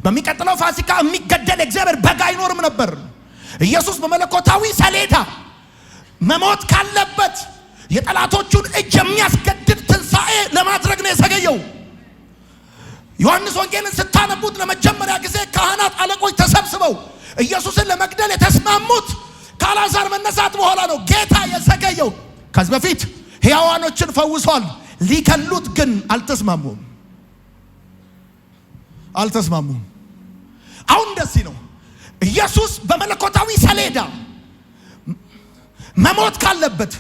በሚቀጥለው ፋሲካ የሚገደል እግዚአብሔር በግ አይኖርም ነበር። ኢየሱስ በመለኮታዊ ሰሌዳ መሞት ካለበት የጠላቶቹን እጅ የሚያስገድድ ትንሣኤ ለማድረግ ነው የዘገየው። ዮሐንስ ወንጌልን ስታነቡት ለመጀመሪያ ጊዜ ካህናት አለቆች ተሰብስበው ኢየሱስን ለመግደል የተስማሙት ከአልዓዛር መነሳት በኋላ ነው ጌታ የዘገየው። ከዚህ በፊት ሕያዋኖችን ፈውሷል፣ ሊገሉት ግን አልተስማሙም። አሁን እንደዚህ ነው። ኢየሱስ በመለኮታዊ ሰሌዳ መሞት ካለበት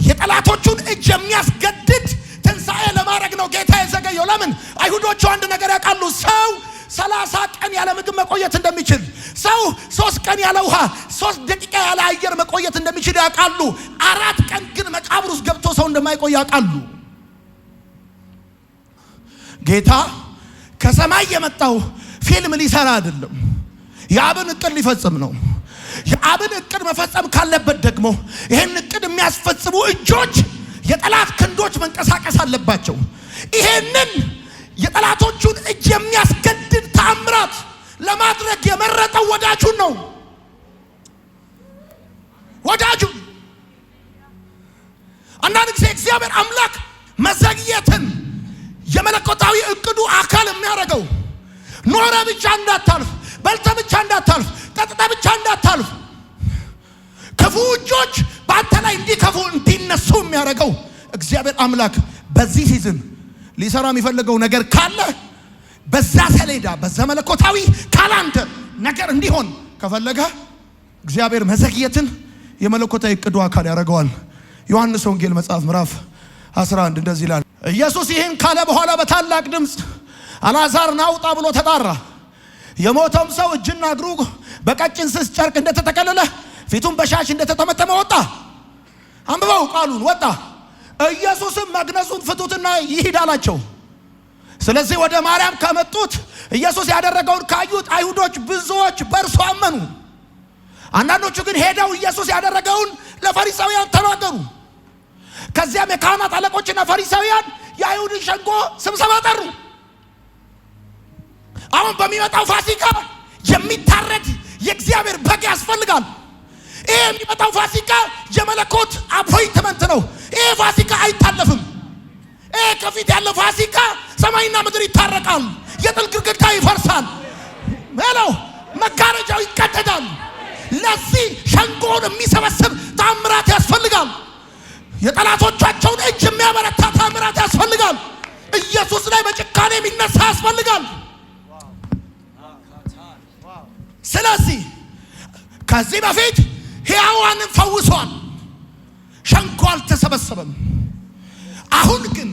የጠላቶቹን እጅ የሚያስገድድ ትንሣኤ ለማድረግ ነው ጌታ የዘገየው። ለምን? አይሁዶቹ አንድ ነገር ያውቃሉ። ሰው 30 ቀን ያለ ምግብ መቆየት እንደሚችል፣ ሰው 3 ቀን ያለ ውሃ፣ 3 ደቂቃ ያለ አየር መቆየት እንደሚችል ያውቃሉ። 4 ቀን ግን መቃብር ውስጥ ገብቶ ሰው እንደማይቆይ ያውቃሉ። ጌታ ከሰማይ የመጣው ፊልም ሊሰራ አይደለም፣ የአብን እቅድ ሊፈጽም ነው። የአብን እቅድ መፈጸም ካለበት ደግሞ ይሄን እቅድ የሚያስፈጽሙ እጆች፣ የጠላት ክንዶች መንቀሳቀስ አለባቸው። ይሄንን የጠላቶቹን እጅ የሚያስገድድ ተአምራት ለማድረግ የመረጠው ወዳጁን ነው። ወዳጁን አንዳንድ ጊዜ እግዚአብሔር አምላክ መዘግየትን የመለኮታዊ እቅዱ አካል የሚያደርገው ኖረ ብቻ እንዳታልፍ፣ በልተ ብቻ እንዳታልፍ፣ ጠጥተ ብቻ እንዳታልፍ፣ ክፉ እጆች በአንተ ላይ እንዲከፉ እንዲነሱ የሚያደርገው እግዚአብሔር አምላክ በዚህ ሲዝን ሊሰራ የሚፈልገው ነገር ካለ በዛ ሰሌዳ በዛ መለኮታዊ ካላንደር ነገር እንዲሆን ከፈለገ እግዚአብሔር መዘግየትን የመለኮታዊ እቅዱ አካል ያደርገዋል። ዮሐንስ ወንጌል መጽሐፍ ምዕራፍ 11 እንደዚህ ይላል። ኢየሱስ ይህን ካለ በኋላ በታላቅ ድምፅ አልዓዛር ናውጣ ብሎ ተጣራ። የሞተውም ሰው እጅና እግሩ በቀጭን ስስ ጨርቅ እንደተጠቀለለ ፊቱን በሻሽ እንደተጠመጠመ ወጣ። አንብበው ቃሉን ወጣ። ኢየሱስም መግነዙን ፍቱትና ይሂድ አላቸው። ስለዚህ ወደ ማርያም ከመጡት ኢየሱስ ያደረገውን ካዩት አይሁዶች ብዙዎች በእርሱ አመኑ። አንዳንዶቹ ግን ሄደው ኢየሱስ ያደረገውን ለፈሪሳውያን ተናገሩ። ከዚያም የካህናት አለቆችና ፈሪሳውያን የአይሁድን ሸንጎ ስብሰባ ጠሩ። አሁን በሚመጣው ፋሲካ የሚታረድ የእግዚአብሔር በግ ያስፈልጋል። ይሄ የሚመጣው ፋሲካ የመለኮት አፖይንትመንት ነው። ይሄ ፋሲካ አይታለፍም። ይሄ ከፊት ያለው ፋሲካ ሰማይና ምድር ይታረቃል። የጥል ግድግዳ ይፈርሳል። ሄሎ መጋረጃው ይቀደዳል። ለዚህ ሸንጎን የሚሰበስብ ታምራት ያስፈልጋል። የጠላቶቻቸውን እጅ የሚያበረታ ታምራት ያስፈልጋል። ኢየሱስ ላይ በጭካኔ የሚነሳ ያስፈልጋል። ስለዚህ ከዚህ በፊት ሕያዋንን ፈውሷል፣ ሸንጎ አልተሰበሰበም። አሁን ግን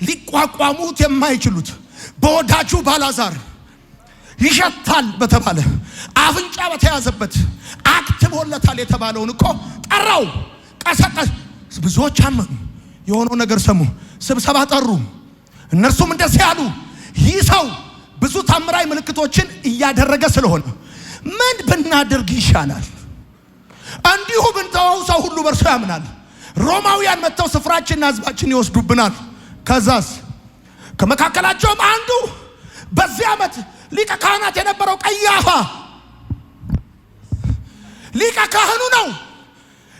ሊቋቋሙት የማይችሉት በወዳጁ በአልዓዛር ይሸታል በተባለ አፍንጫ በተያዘበት አክትቦለታል የተባለውን እኮ ጠራው፣ ቀሰቀስ። ብዙዎች አመኑ፣ የሆነው ነገር ሰሙ፣ ስብሰባ ጠሩ። እነርሱም እንደዚህ ያሉ፣ ይህ ሰው ብዙ ታምራዊ ምልክቶችን እያደረገ ስለሆነ ምን ብናደርግ ይሻላል? እንዲሁ ብንተወው ሰው ሁሉ በእርሱ ያምናል። ሮማውያን መጥተው ስፍራችንና ሕዝባችን ይወስዱብናል። ከዛስ ከመካከላቸውም አንዱ በዚህ ዓመት ሊቀ ካህናት የነበረው ቀያፋ ሊቀ ካህኑ ነው።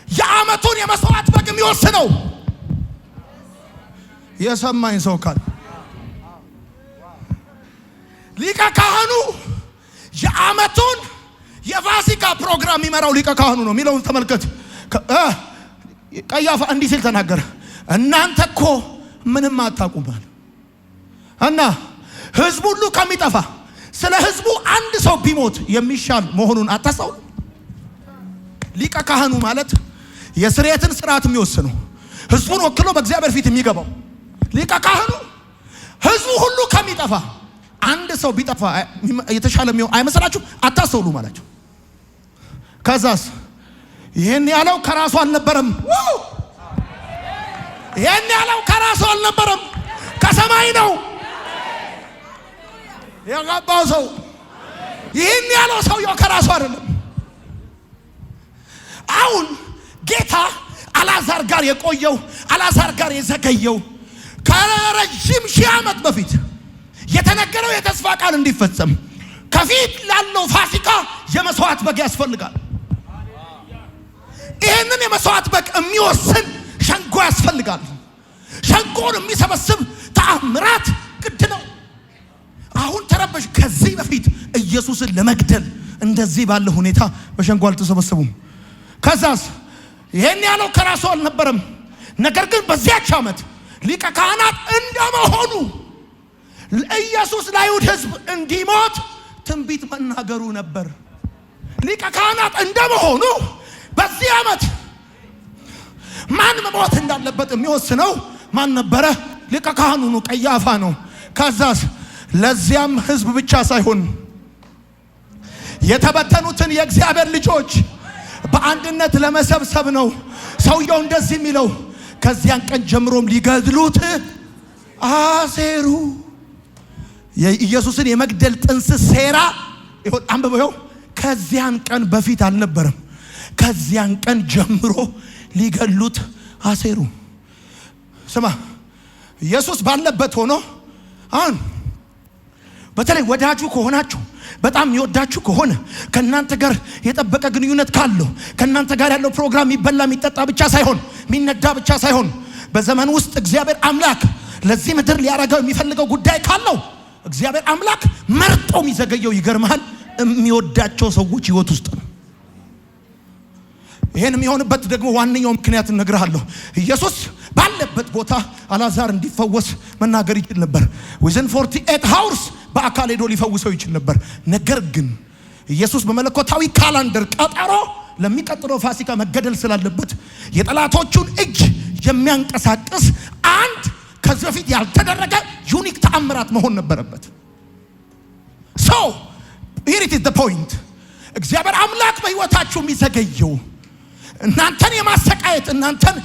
የዓመቱን የመስዋዕት በግ የሚወስነው የሰማኝ ሰው ካለ ሊቀ ካህኑ የዓመቱን የፋሲካ ፕሮግራም የሚመራው ሊቀ ካህኑ ነው የሚለውን ተመልከት። ቀያፋ እንዲህ ሲል ተናገረ። እናንተ እኮ ምንም አታውቁም እና ህዝቡ ሁሉ ከሚጠፋ ስለ ህዝቡ አንድ ሰው ቢሞት የሚሻል መሆኑን አታስተውሉ? ሊቀ ካህኑ ማለት የስርየትን ስርዓት የሚወስነው ህዝቡን ወክሎ በእግዚአብሔር ፊት የሚገባው ሊቀ ካህኑ ህዝቡ ሁሉ ከሚጠፋ አንድ ሰው ቢጠፋ የተሻለ የሚሆን አይመስላችሁ? አታስተውሉ ማላችሁ። ከዛስ ይሄን ያለው ከራሱ አልነበረም። ይሄን ያለው ከራሱ አልነበረም፣ ከሰማይ ነው የገባው ሰው። ይሄን ያለው ሰውየው ከራሱ አይደለም። አሁን ጌታ አልዓዛር ጋር የቆየው አልዓዛር ጋር የዘገየው ከረጅም ሺህ ዓመት በፊት የተነገረው የተስፋ ቃል እንዲፈጸም ከፊት ላለው ፋሲካ የመስዋዕት በግ ያስፈልጋል። ይሄንን የመስዋዕት በግ የሚወስን ሸንጎ ያስፈልጋል። ሸንጎን የሚሰበስብ ተአምራት ግድ ነው። አሁን ተረበሽ። ከዚህ በፊት ኢየሱስን ለመግደል እንደዚህ ባለ ሁኔታ በሸንጎ አልተሰበሰቡም። ከዛስ ይሄን ያለው ከራሱ አልነበረም። ነገር ግን በዚያች ዓመት ሊቀ ካህናት እንደመሆኑ ኢየሱስ ለአይሁድ ሕዝብ እንዲሞት ትንቢት መናገሩ ነበር። ሊቀ ካህናት እንደመሆኑ በዚህ ዓመት ማን መሞት እንዳለበት የሚወስነው ማን ነበረ? ሊቀ ካህኑ ነው፣ ቀያፋ ነው። ከዛስ ለዚያም ሕዝብ ብቻ ሳይሆን የተበተኑትን የእግዚአብሔር ልጆች በአንድነት ለመሰብሰብ ነው ሰውየው እንደዚህ የሚለው። ከዚያን ቀን ጀምሮም ሊገድሉት አሴሩ። የኢየሱስን የመግደል ጥንስስ ሴራ አንብበው። ከዚያን ቀን በፊት አልነበረም፣ ከዚያን ቀን ጀምሮ ሊገድሉት አሴሩ። ስማ፣ ኢየሱስ ባለበት ሆኖ አሁን በተለይ ወዳጁ ከሆናችሁ በጣም የሚወዳችሁ ከሆነ ከናንተ ጋር የጠበቀ ግንኙነት ካለው ከናንተ ጋር ያለው ፕሮግራም የሚበላ የሚጠጣ ብቻ ሳይሆን የሚነዳ ብቻ ሳይሆን በዘመን ውስጥ እግዚአብሔር አምላክ ለዚህ ምድር ሊያረጋው የሚፈልገው ጉዳይ ካለው እግዚአብሔር አምላክ መርጦ የሚዘገየው ይገርማል የሚወዳቸው ሰዎች ህይወት ውስጥ ነው። ይሄን የሚሆንበት ደግሞ ዋነኛው ምክንያት እነግርሃለሁ። ኢየሱስ ባለበት ቦታ አልዓዛር እንዲፈወስ መናገር ይችል ነበር። within 48 hours በአካል ሄዶ ሊፈውሰው ይችል ነበር። ነገር ግን ኢየሱስ በመለኮታዊ ካላንደር ቀጠሮ ለሚቀጥለው ፋሲካ መገደል ስላለበት የጠላቶቹን እጅ የሚያንቀሳቅስ አንድ ከዚህ በፊት ያልተደረገ ዩኒክ ተአምራት መሆን ነበረበት። so here it is the point። እግዚአብሔር አምላክ በህይወታችሁ የሚዘገየው እናንተን የማሰቃየት እናንተን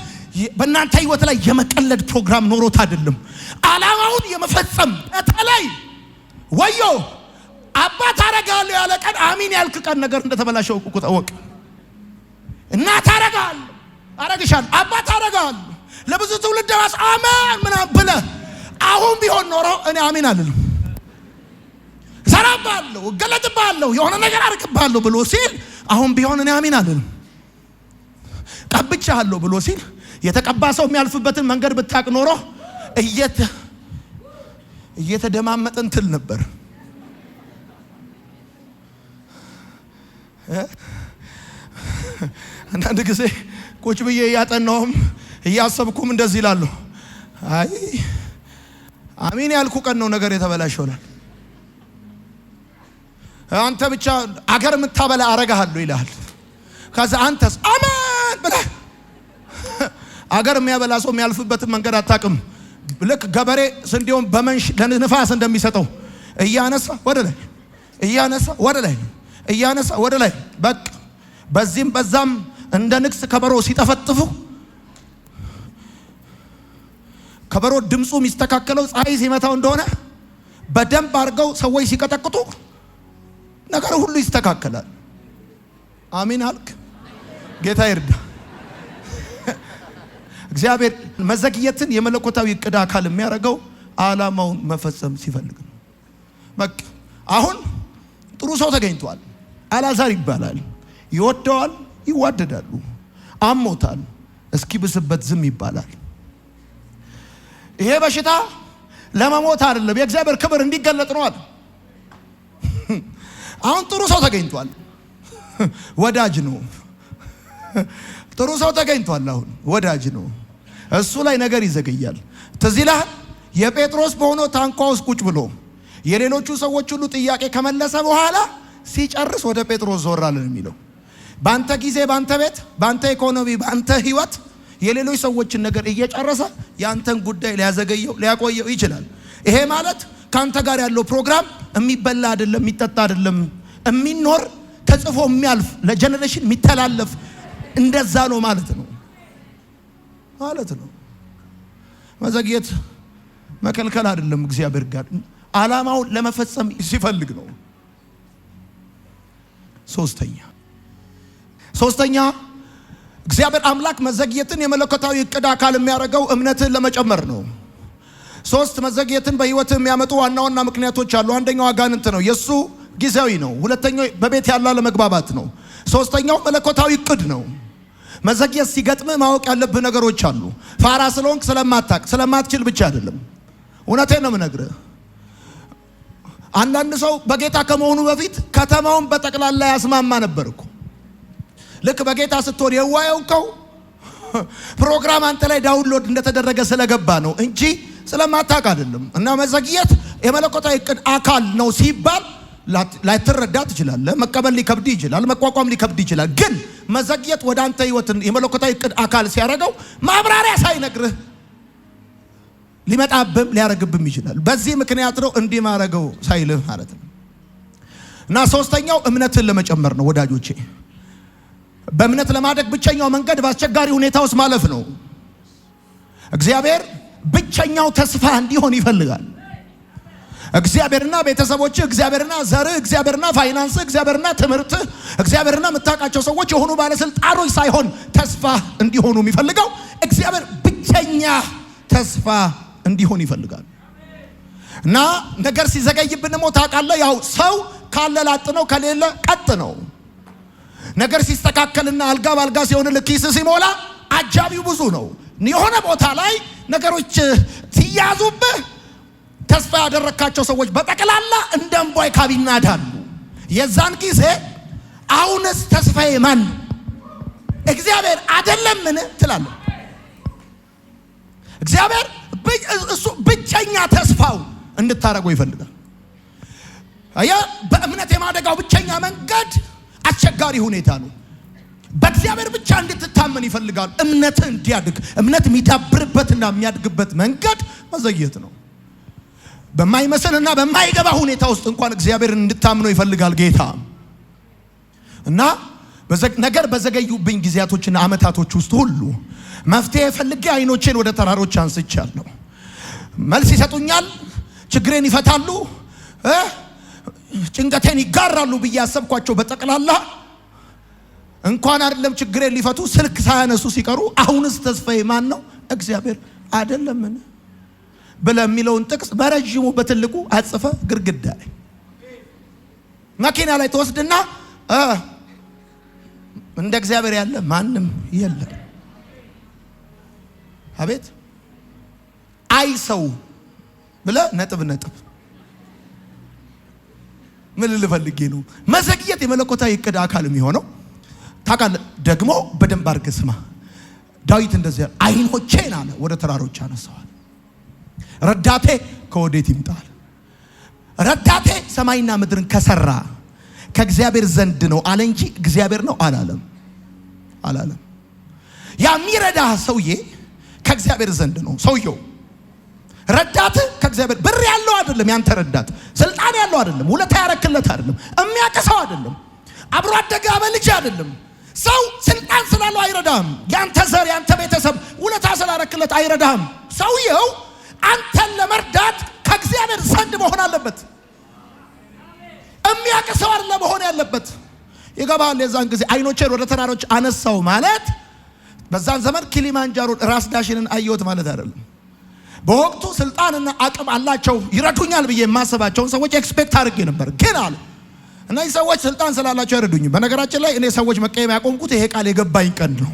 በእናንተ ህይወት ላይ የመቀለድ ፕሮግራም ኖሮት አይደለም። ዓላማውን የመፈጸም በተለይ ወዮ አባት አረጋለሁ ያለ ቀን አሚን ያልክ ቀን ነገር እንደተበላሸው ቁጣወቅ እናት አረጋለሁ አረግሻል አባት አረጋለሁ ለብዙ ትውልድ ደረስ አሜን ምናምን ብለህ አሁን ቢሆን ኖሮ እኔ አሜን አልልም። ሰራባለሁ ገለጥባለሁ የሆነ ነገር አርቅባለሁ ብሎ ሲል አሁን ቢሆን እኔ አሜን አልልም። ቀብቻለሁ ብሎ ሲል የተቀባ ሰው የሚያልፍበትን መንገድ ብታቅ ኖሮ እየተደማመጠን ትል ነበር። አንዳንድ ጊዜ ቁጭ ብዬ እያጠናሁም እያሰብኩም እንደዚህ ይላለሁ። አይ አሜን ያልኩ ቀን ነው ነገር የተበላሸውላል። አንተ ብቻ አገር የምታበላ አረጋለሁ ይላል። ከዛ አንተስ አሜን ብለህ አገር የሚያበላ ሰው የሚያልፍበትን መንገድ አታውቅም። ልክ ገበሬ ስንዴውን በመንሽ ለንፋስ እንደሚሰጠው እያነሳ ወደ ላይ እያነሳ ወደ ላይ እያነሳ ወደ ላይ በቃ በዚህም በዛም እንደ ንግስ ከበሮ ሲጠፈጥፉ ከበሮ ድምፁ የሚስተካከለው ፀሐይ ሲመታው እንደሆነ በደንብ አድርገው ሰዎች ሲቀጠቅጡ ነገር ሁሉ ይስተካከላል። አሜን አልክ? ጌታ ይርዳ። እግዚአብሔር መዘግየትን የመለኮታዊ ዕቅድ አካል የሚያደርገው ዓላማውን መፈጸም ሲፈልግ ነው። በቃ አሁን ጥሩ ሰው ተገኝቷል። አልዓዛር ይባላል። ይወደዋል፣ ይዋደዳሉ። አሞታል፣ እስኪ ብስበት ዝም ይባላል። ይሄ በሽታ ለመሞት አይደለም፣ የእግዚአብሔር ክብር እንዲገለጥ ነው አለ። አሁን ጥሩ ሰው ተገኝቷል፣ ወዳጅ ነው። ጥሩ ሰው ተገኝቷል፣ አሁን ወዳጅ ነው። እሱ ላይ ነገር ይዘገያል። ትዝ ይልሃል የጴጥሮስ በሆነው ታንኳ ውስጥ ቁጭ ብሎ የሌሎቹ ሰዎች ሁሉ ጥያቄ ከመለሰ በኋላ ሲጨርስ ወደ ጴጥሮስ ዞር አለ የሚለው። ባንተ ጊዜ፣ ባንተ ቤት፣ ባንተ ኢኮኖሚ፣ ባንተ ህይወት የሌሎች ሰዎችን ነገር እየጨረሰ ያንተን ጉዳይ ሊያዘገየው ሊያቆየው ይችላል። ይሄ ማለት ካንተ ጋር ያለው ፕሮግራም የሚበላ አይደለም፣ የሚጠጣ አይደለም፣ የሚኖር ተጽፎ የሚያልፍ ለጀነሬሽን የሚተላለፍ እንደዛ ነው ማለት ነው መዘግየት መከልከል አይደለም። እግዚአብሔር ጋር ዓላማውን ለመፈጸም ሲፈልግ ነው። ሶስተኛ እግዚአብሔር አምላክ መዘግየትን የመለኮታዊ እቅድ አካል የሚያደርገው እምነትን ለመጨመር ነው። 3 መዘግየትን በህይወት የሚያመጡ ዋና ዋና ምክንያቶች አሉ። አንደኛው አጋንንት ነው፣ የሱ ጊዜያዊ ነው። ሁለተኛው በቤት ያለ ለመግባባት ነው። ሶስተኛው መለኮታዊ እቅድ ነው። መዘግየት ሲገጥም ማወቅ ያለብህ ነገሮች አሉ። ፋራ ስለሆንክ ስለማታቅ ስለማትችል ብቻ አይደለም። እውነቴን ነው የምነግርህ። አንዳንድ ሰው በጌታ ከመሆኑ በፊት ከተማውን በጠቅላላ ያስማማ ነበርኩ። ልክ በጌታ ስትሆን የዋየውከው ፕሮግራም አንተ ላይ ዳውንሎድ እንደተደረገ ስለገባ ነው እንጂ ስለማታቅ አይደለም። እና መዘግየት የመለኮታዊ እቅድ አካል ነው ሲባል ላይተረዳ ትችላለህ። መቀበል ሊከብድ ይችላል፣ መቋቋም ሊከብድ ይችላል። ግን መዘግየት ወደ አንተ ህይወትን የመለኮታዊ እቅድ አካል ሲያደርገው ማብራሪያ ሳይነግርህ ሊመጣብም ሊያረግብም ይችላል። በዚህ ምክንያት ነው እንዲህ ማረገው ሳይልህ ማለት ነው። እና ሶስተኛው እምነትን ለመጨመር ነው ወዳጆቼ። በእምነት ለማደግ ብቸኛው መንገድ በአስቸጋሪ ሁኔታ ውስጥ ማለፍ ነው። እግዚአብሔር ብቸኛው ተስፋ እንዲሆን ይፈልጋል። እግዚአብሔርና ቤተሰቦች፣ እግዚአብሔርና ዘርህ፣ እግዚአብሔርና ፋይናንስ፣ እግዚአብሔርና ትምህርት፣ እግዚአብሔርና የምታውቃቸው ሰዎች የሆኑ ባለስልጣኖች ሳይሆን ተስፋ እንዲሆኑ የሚፈልገው እግዚአብሔር ብቸኛ ተስፋ እንዲሆን ይፈልጋል። እና ነገር ሲዘገይብን ደግሞ ታውቃለህ፣ ያው ሰው ካለ ላጥ ነው፣ ከሌለ ቀጥ ነው። ነገር ሲስተካከልና አልጋ ባልጋ ሲሆን ለኪስ ሲሞላ አጃቢው ብዙ ነው። የሆነ ቦታ ላይ ነገሮች ሲያዙብህ ተስፋ ያደረካቸው ሰዎች በጠቅላላ እንደ እንቧይ ካብ ይናዳሉ። የዛን ጊዜ አሁንስ ተስፋዬ ማን? እግዚአብሔር አይደለምን ትላለህ። እግዚአብሔር እሱ ብቸኛ ተስፋው እንድታረገው ይፈልጋል። አያ በእምነት የማደጋው ብቸኛ መንገድ አስቸጋሪ ሁኔታ ነው። በእግዚአብሔር ብቻ እንድትታመን ይፈልጋል። እምነት እንዲያድግ እምነት የሚዳብርበትና የሚያድግበት መንገድ መዘግየት ነው። በማይመስልና በማይገባ ሁኔታ ውስጥ እንኳን እግዚአብሔርን እንድታምነው ይፈልጋል ጌታ። እና ነገር በዘገዩብኝ ጊዜያቶችና አመታቶች ውስጥ ሁሉ መፍትሄ ፈልጌ አይኖቼን ወደ ተራሮች አንስቻለሁ። መልስ ይሰጡኛል፣ ችግሬን ይፈታሉ፣ ጭንቀቴን ይጋራሉ ብዬ ያሰብኳቸው በጠቅላላ እንኳን አይደለም ችግሬን ሊፈቱ ስልክ ሳያነሱ ሲቀሩ አሁንስ ተስፋዬ ማን ነው? እግዚአብሔር አይደለምን ብለህ የሚለውን ጥቅስ በረጅሙ በትልቁ አጽፈ ግድግዳ ላይ መኪና ላይ ተወስድና እንደ እግዚአብሔር ያለ ማንም የለም። አቤት አይ ሰው ብለህ ነጥብ ምን ልፈልጌ ነው? መዘግየት የመለኮታዊ እቅድ አካል የሚሆነው ታውቃለህ። ደግሞ በደንብ አድርገህ ስማ። ዳዊት እንደዚህ አይኖቼን አለ ወደ ተራሮች አነሳዋል። ረዳቴ ከወዴት ይምጣል? ረዳቴ ሰማይና ምድርን ከሰራ ከእግዚአብሔር ዘንድ ነው አለ እንጂ እግዚአብሔር ነው አላለም። የሚረዳ ሰውዬ ከእግዚአብሔር ዘንድ ነው። ሰውየው ረዳት ከእግዚአብሔር ብር ያለው አይደለም። ያንተ ረዳት ስልጣን ያለው አይደለም። ውለታ ያረክለት አይደለም። የሚያቀሰው አይደለም። አብሮ አደጋ በልጅ አይደለም። ሰው ስልጣን ስላለው አይረዳም። ያንተ ዘር ያንተ ቤተሰብ ውለታ ስላረክለት አይረዳም። ሰውየው አንተን ለመርዳት ከእግዚአብሔር ዘንድ መሆን አለበት። የሚያቀሰው አይደለም መሆን ያለበት። ይገባል? የዛን ጊዜ አይኖቼን ወደ ተራሮች አነሳው ማለት በዛን ዘመን ኪሊማንጃሮ ራስ ዳሽንን አየሁት ማለት አይደለም። በወቅቱ ስልጣንና አቅም አላቸው ይረዱኛል ብዬ የማሰባቸውን ሰዎች ኤክስፔክት አድርጌ ነበር። ግን አለ እነዚህ ሰዎች ስልጣን ስላላቸው አይረዱኝም። በነገራችን ላይ እኔ ሰዎች መቀየም ያቆምኩት ይሄ ቃል የገባኝ ቀን ነው።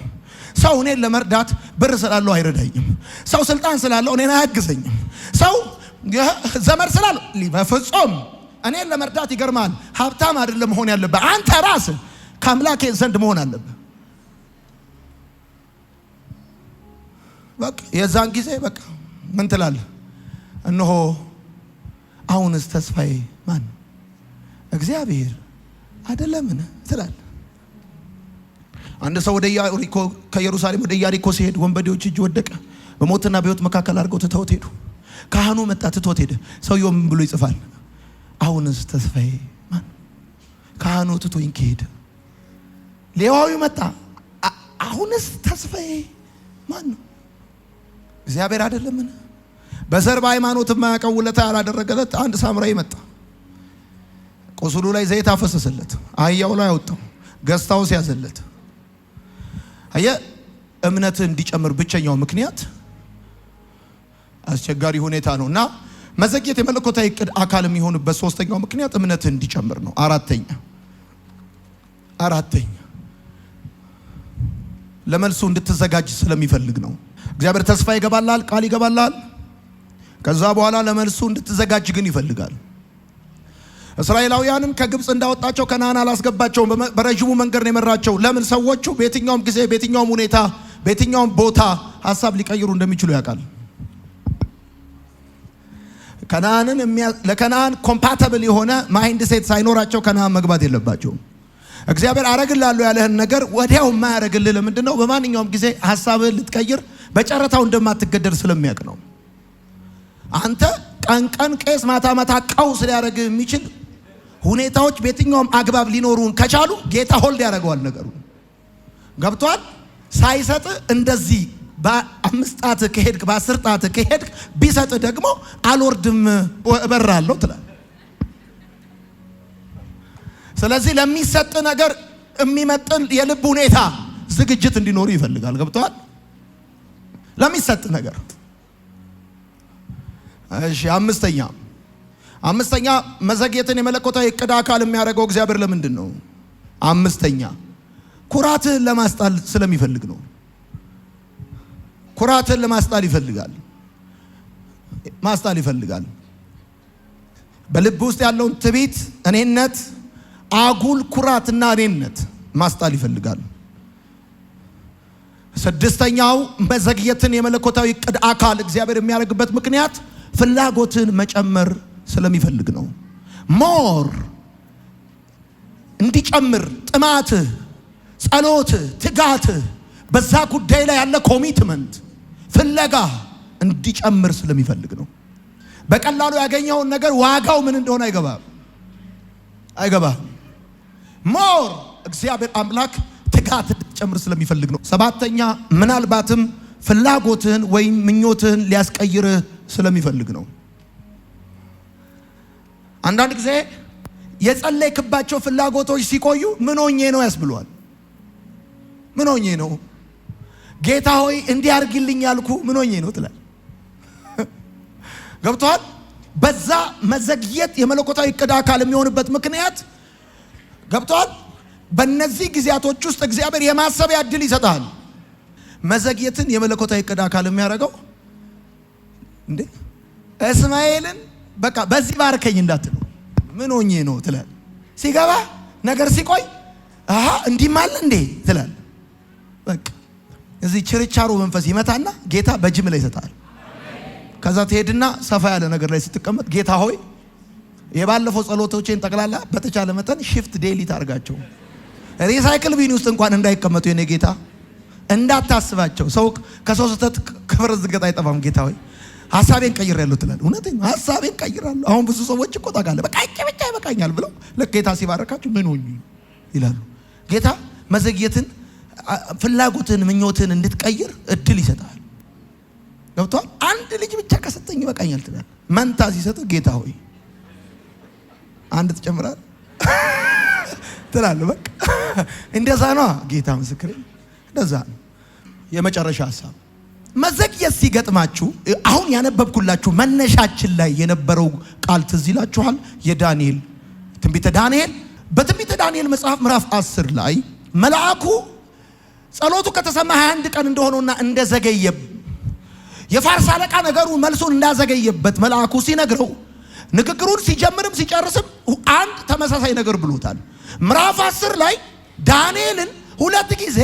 ሰው እኔን ለመርዳት ብር ስላለው አይረዳኝም። ሰው ስልጣን ስላለው እኔን አያግዘኝም። ሰው ዘመድ ስላለው በፍጹም እኔን ለመርዳት ይገርማል። ሀብታም አይደለም መሆን ያለበት፣ አንተ ራስህ ከአምላኬ ዘንድ መሆን አለበት። በቃ የዛን ጊዜ በቃ ምን ትላለህ? እነሆ አሁንስ ተስፋዬ ማን? እግዚአብሔር አይደለምን ትላለህ። አንድ ሰው ወደ ኢያሪኮ ከኢየሩሳሌም ወደ ኢያሪኮ ሲሄድ ወንበዴዎች እጅ ወደቀ። በሞትና በሕይወት መካከል አድርገው ትተውት ሄዱ። ካህኑ መጣ፣ ትተውት ሄደ። ሰውየው ምን ብሎ ይጽፋል? አሁንስ ተስፋዬ ማን? ካህኑ ትቶኝ ከሄደ። ሌዋዊ መጣ፣ አሁንስ ተስፋዬ ማን ነው? እግዚአብሔር አይደለምን? በዘር በሃይማኖት የማያውቀው ውለታ ያላደረገለት አንድ ሳምራዊ መጣ። ቁስሉ ላይ ዘይት አፈሰሰለት፣ አህያው ላይ አወጣው፣ ገዝታው ሲያዘለት። አየህ፣ እምነትህ እንዲጨምር ብቸኛው ምክንያት አስቸጋሪ ሁኔታ ነው እና መዘግየት የመለኮታዊ ዕቅድ አካል የሚሆንበት ሶስተኛው ምክንያት እምነትህ እንዲጨምር ነው። አራተኛ ለመልሱ እንድትዘጋጅ ስለሚፈልግ ነው። እግዚአብሔር ተስፋ ይገባልሃል፣ ቃል ይገባልሃል። ከዛ በኋላ ለመልሱ እንድትዘጋጅ ግን ይፈልጋል። እስራኤላውያንም ከግብፅ እንዳወጣቸው ከነዓን አላስገባቸውም። በረጅሙ መንገድ ነው የመራቸው። ለምን? ሰዎቹ በየትኛውም ጊዜ፣ በየትኛውም ሁኔታ፣ በየትኛውም ቦታ ሀሳብ ሊቀይሩ እንደሚችሉ ያውቃል። ለከነዓን ኮምፓተብል የሆነ ማይንድ ሴት ሳይኖራቸው ከነዓን መግባት የለባቸውም። እግዚአብሔር አረግላለሁ ያለህን ነገር ወዲያው የማያረግልህ ለምንድን ነው? በማንኛውም ጊዜ ሀሳብህን ልትቀይር በጨረታው እንደማትገደል ስለሚያውቅ ነው። አንተ ቀን ቀን ቄስ፣ ማታ ማታ ቀውስ ሊያደርግህ የሚችል ሁኔታዎች በየትኛውም አግባብ ሊኖሩን ከቻሉ ጌታ ሆልድ ያደርገዋል ነገሩ። ገብቷል? ሳይሰጥ እንደዚህ በ5 ጣት ከሄድክ በ10 ጣት ከሄድክ ቢሰጥ ደግሞ አልወርድም እበራለሁ ትላለህ። ስለዚህ ለሚሰጥ ነገር የሚመጥን የልብ ሁኔታ ዝግጅት እንዲኖሩ ይፈልጋል። ገብቷል? ለሚሰጥ ነገር። እሺ፣ አምስተኛ መዘግየትን የመለኮታዊ ዕቅድ አካል የሚያደርገው እግዚአብሔር ለምንድን ነው? አምስተኛ ኩራትህን ለማስጣል ስለሚፈልግ ነው። ኩራትህን ለማስጣል ይፈልጋል። በልብ ውስጥ ያለውን ትዕቢት፣ እኔነት፣ አጉል ኩራትና እኔነት ማስጣል ይፈልጋል። ስድስተኛው መዘግየትን የመለኮታዊ ዕቅድ አካል እግዚአብሔር የሚያደርግበት ምክንያት ፍላጎትን መጨመር ስለሚፈልግ ነው። ሞር እንዲጨምር ጥማትህ፣ ጸሎትህ፣ ትጋትህ፣ በዛ ጉዳይ ላይ ያለ ኮሚትመንት፣ ፍለጋ እንዲጨምር ስለሚፈልግ ነው። በቀላሉ ያገኘውን ነገር ዋጋው ምን እንደሆነ አይገባም። ሞር እግዚአብሔር አምላክ ትጋት እንዲጨምር ስለሚፈልግ ነው። ሰባተኛ ምናልባትም ፍላጎትህን ወይም ምኞትህን ሊያስቀይርህ ስለሚፈልግ ነው። አንዳንድ ጊዜ የጸለይክባቸው ፍላጎቶች ሲቆዩ ምን ሆኜ ነው ያስብሏል። ምን ሆኜ ነው ጌታ ሆይ እንዲያርግልኝ ያልኩ ምን ሆኜ ነው ትላል። ገብቷል? በዛ መዘግየት የመለኮታዊ ዕቅድ አካል የሚሆንበት ምክንያት ገብቷል? በእነዚህ ጊዜያቶች ውስጥ እግዚአብሔር የማሰቢያ ዕድል ይሰጣል። መዘግየትን የመለኮታዊ ዕቅድ አካል የሚያደርገው እንዴ እስማኤልን በቃ በዚህ ባርከኝ እንዳትለው ምን ሆኜ ነው ትላል። ሲገባ ነገር ሲቆይ እንዲህ ማለ እንዴ ትላል። በቃ እዚህ ችርቻሮ መንፈስ ይመታና ጌታ በጅምላ ይሰጣል። ከዛ ትሄድና ሰፋ ያለ ነገር ላይ ስትቀመጥ ጌታ ሆይ የባለፈው ጸሎቶቼን ጠቅላላ በተቻለ መጠን ሽፍት ዴሊት አድርጋቸው፣ ሪሳይክል ቢን ውስጥ እንኳን እንዳይቀመጡ የኔ ጌታ እንዳታስባቸው። ሰው ከሰው ስህተት ክብር ዝገት አይጠፋም። ጌታ ሆይ ሐሳቤን ቀይሬያለሁ ትላለህ። እውነቴን ሐሳቤን ቀይራለሁ። አሁን ብዙ ሰዎች እኮ ታውቃለህ በቃ ብቻ ይበቃኛል ብለው ልክ ጌታ ሲባረካቸው ምን ሆኜ ይላሉ። ጌታ መዘግየትን፣ ፍላጎትን፣ ምኞትን እንድትቀይር እድል ይሰጣል። ገብቷል? አንድ ልጅ ብቻ ከሰጠኝ ይበቃኛል ትላለህ። መንታ ሲሰጥ ጌታ ሆይ አንድ ትጨምራለህ ትላለህ። በቃ እንደዛ ነው ጌታ ምስክሬ፣ እንደዛ ነው። የመጨረሻ ሐሳብ መዘግየት ሲገጥማችሁ አሁን ያነበብኩላችሁ መነሻችን ላይ የነበረው ቃል ትዝ ይላችኋል። የዳንኤል ትንቢተ ዳንኤል በትንቢተ ዳንኤል መጽሐፍ ምዕራፍ 10 ላይ መልአኩ ጸሎቱ ከተሰማ 21 ቀን እንደሆነውና እንደዘገየ የፋርስ አለቃ ነገሩ መልሱን እንዳዘገየበት መልአኩ ሲነግረው ንግግሩን ሲጀምርም ሲጨርስም አንድ ተመሳሳይ ነገር ብሎታል። ምዕራፍ 10 ላይ ዳንኤልን 2 ጊዜ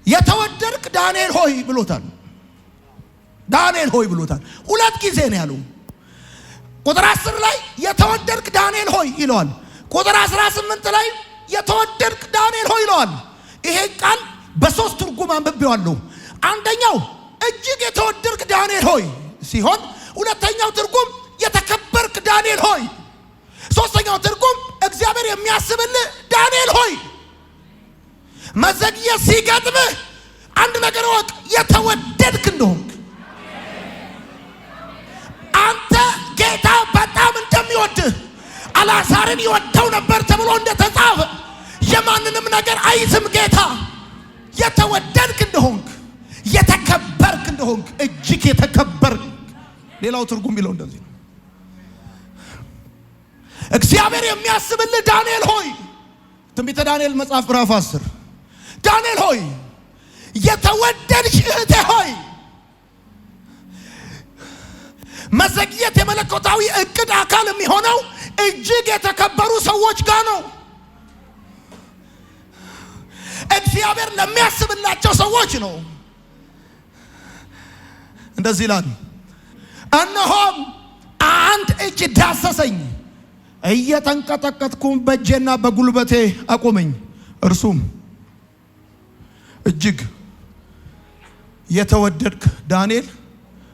የተወደድክ ዳንኤል ሆይ ብሎታል። ዳንኤል ሆይ ብሎታል 2 ጊዜ ነው ያለው። ቁጥር 10 ላይ የተወደድክ ዳንኤል ሆይ ይለዋል። ቁጥር 18 ላይ የተወደድክ ዳንኤል ሆይ ይለዋል። ይሄ ቃል በሶስት ትርጉም አንብቤዋለሁ። አንደኛው እጅግ የተወደድክ ዳንኤል ሆይ ሲሆን፣ ሁለተኛው ትርጉም የተከበርክ ዳንኤል ሆይ፣ ሶስተኛው ትርጉም እግዚአብሔር የሚያስብልህ ዳንኤል ሆይ። መዘግየት ሲገጥምህ አንድ ነገር ወቅ የተወደድክ እንደሆንክ አንተ ጌታ በጣም እንደሚወድህ አልዓዛርን ይወደው ነበር ተብሎ እንደተጻፈ የማንንም ነገር አይዝም ጌታ። የተወደድክ እንደሆንክ የተከበርክ እንደሆንክ እጅግ የተከበርክ። ሌላው ትርጉም ቢለው እንደዚህ ነው። እግዚአብሔር የሚያስብልህ ዳንኤል ሆይ፣ ትንቢተ ዳንኤል መጽሐፍ ምዕራፍ 10 ዳንኤል ሆይ የተወደድሽ እህቴ ሆይ። መዘግየት የመለኮታዊ እቅድ አካል የሚሆነው እጅግ የተከበሩ ሰዎች ጋር ነው። እግዚአብሔር ለሚያስብላቸው ሰዎች ነው። እንደዚህ ይላል፣ እነሆም አንድ እጅ ዳሰሰኝ፣ እየተንቀጠቀጥኩም በእጄና በጉልበቴ አቆመኝ። እርሱም እጅግ የተወደድክ ዳንኤል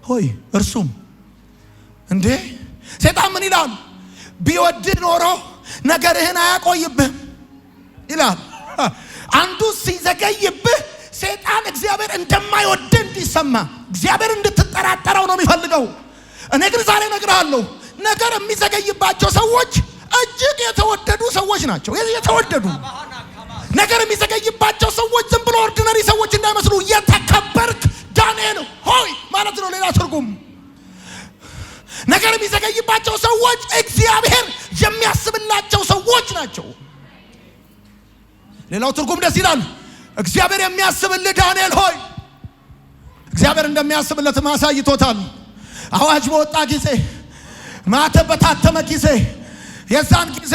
ሆይ። እርሱም እንዴ ሰይጣን ምን ይላል? ቢወድድ ኖሮ ነገርህን አያቆይብህም ይላል። አንዱ ሲዘገይብህ ሰይጣን እግዚአብሔር እንደማይወድ እንዲሰማ እግዚአብሔር እንድትጠራጠረው ነው የሚፈልገው። እኔ ግን ዛሬ እነግርሃለሁ፣ ነገር የሚዘገይባቸው ሰዎች እጅግ የተወደዱ ሰዎች ናቸው። የተወደዱ ነገር የሚዘገይባቸው ሰዎች ዝም ብሎ ኦርዲነሪ ሰዎች እንዳይመስሉ የተከበርክ ዳንኤል ሆይ ማለት ነው። ሌላ ትርጉም ነገር የሚዘገይባቸው ሰዎች እግዚአብሔር የሚያስብላቸው ሰዎች ናቸው። ሌላው ትርጉም ደስ ይላል። እግዚአብሔር የሚያስብልህ ዳንኤል ሆይ። እግዚአብሔር እንደሚያስብለት ማሳይቶታል። አዋጅ በወጣ ጊዜ፣ ማተብ በታተመ ጊዜ፣ የዛን ጊዜ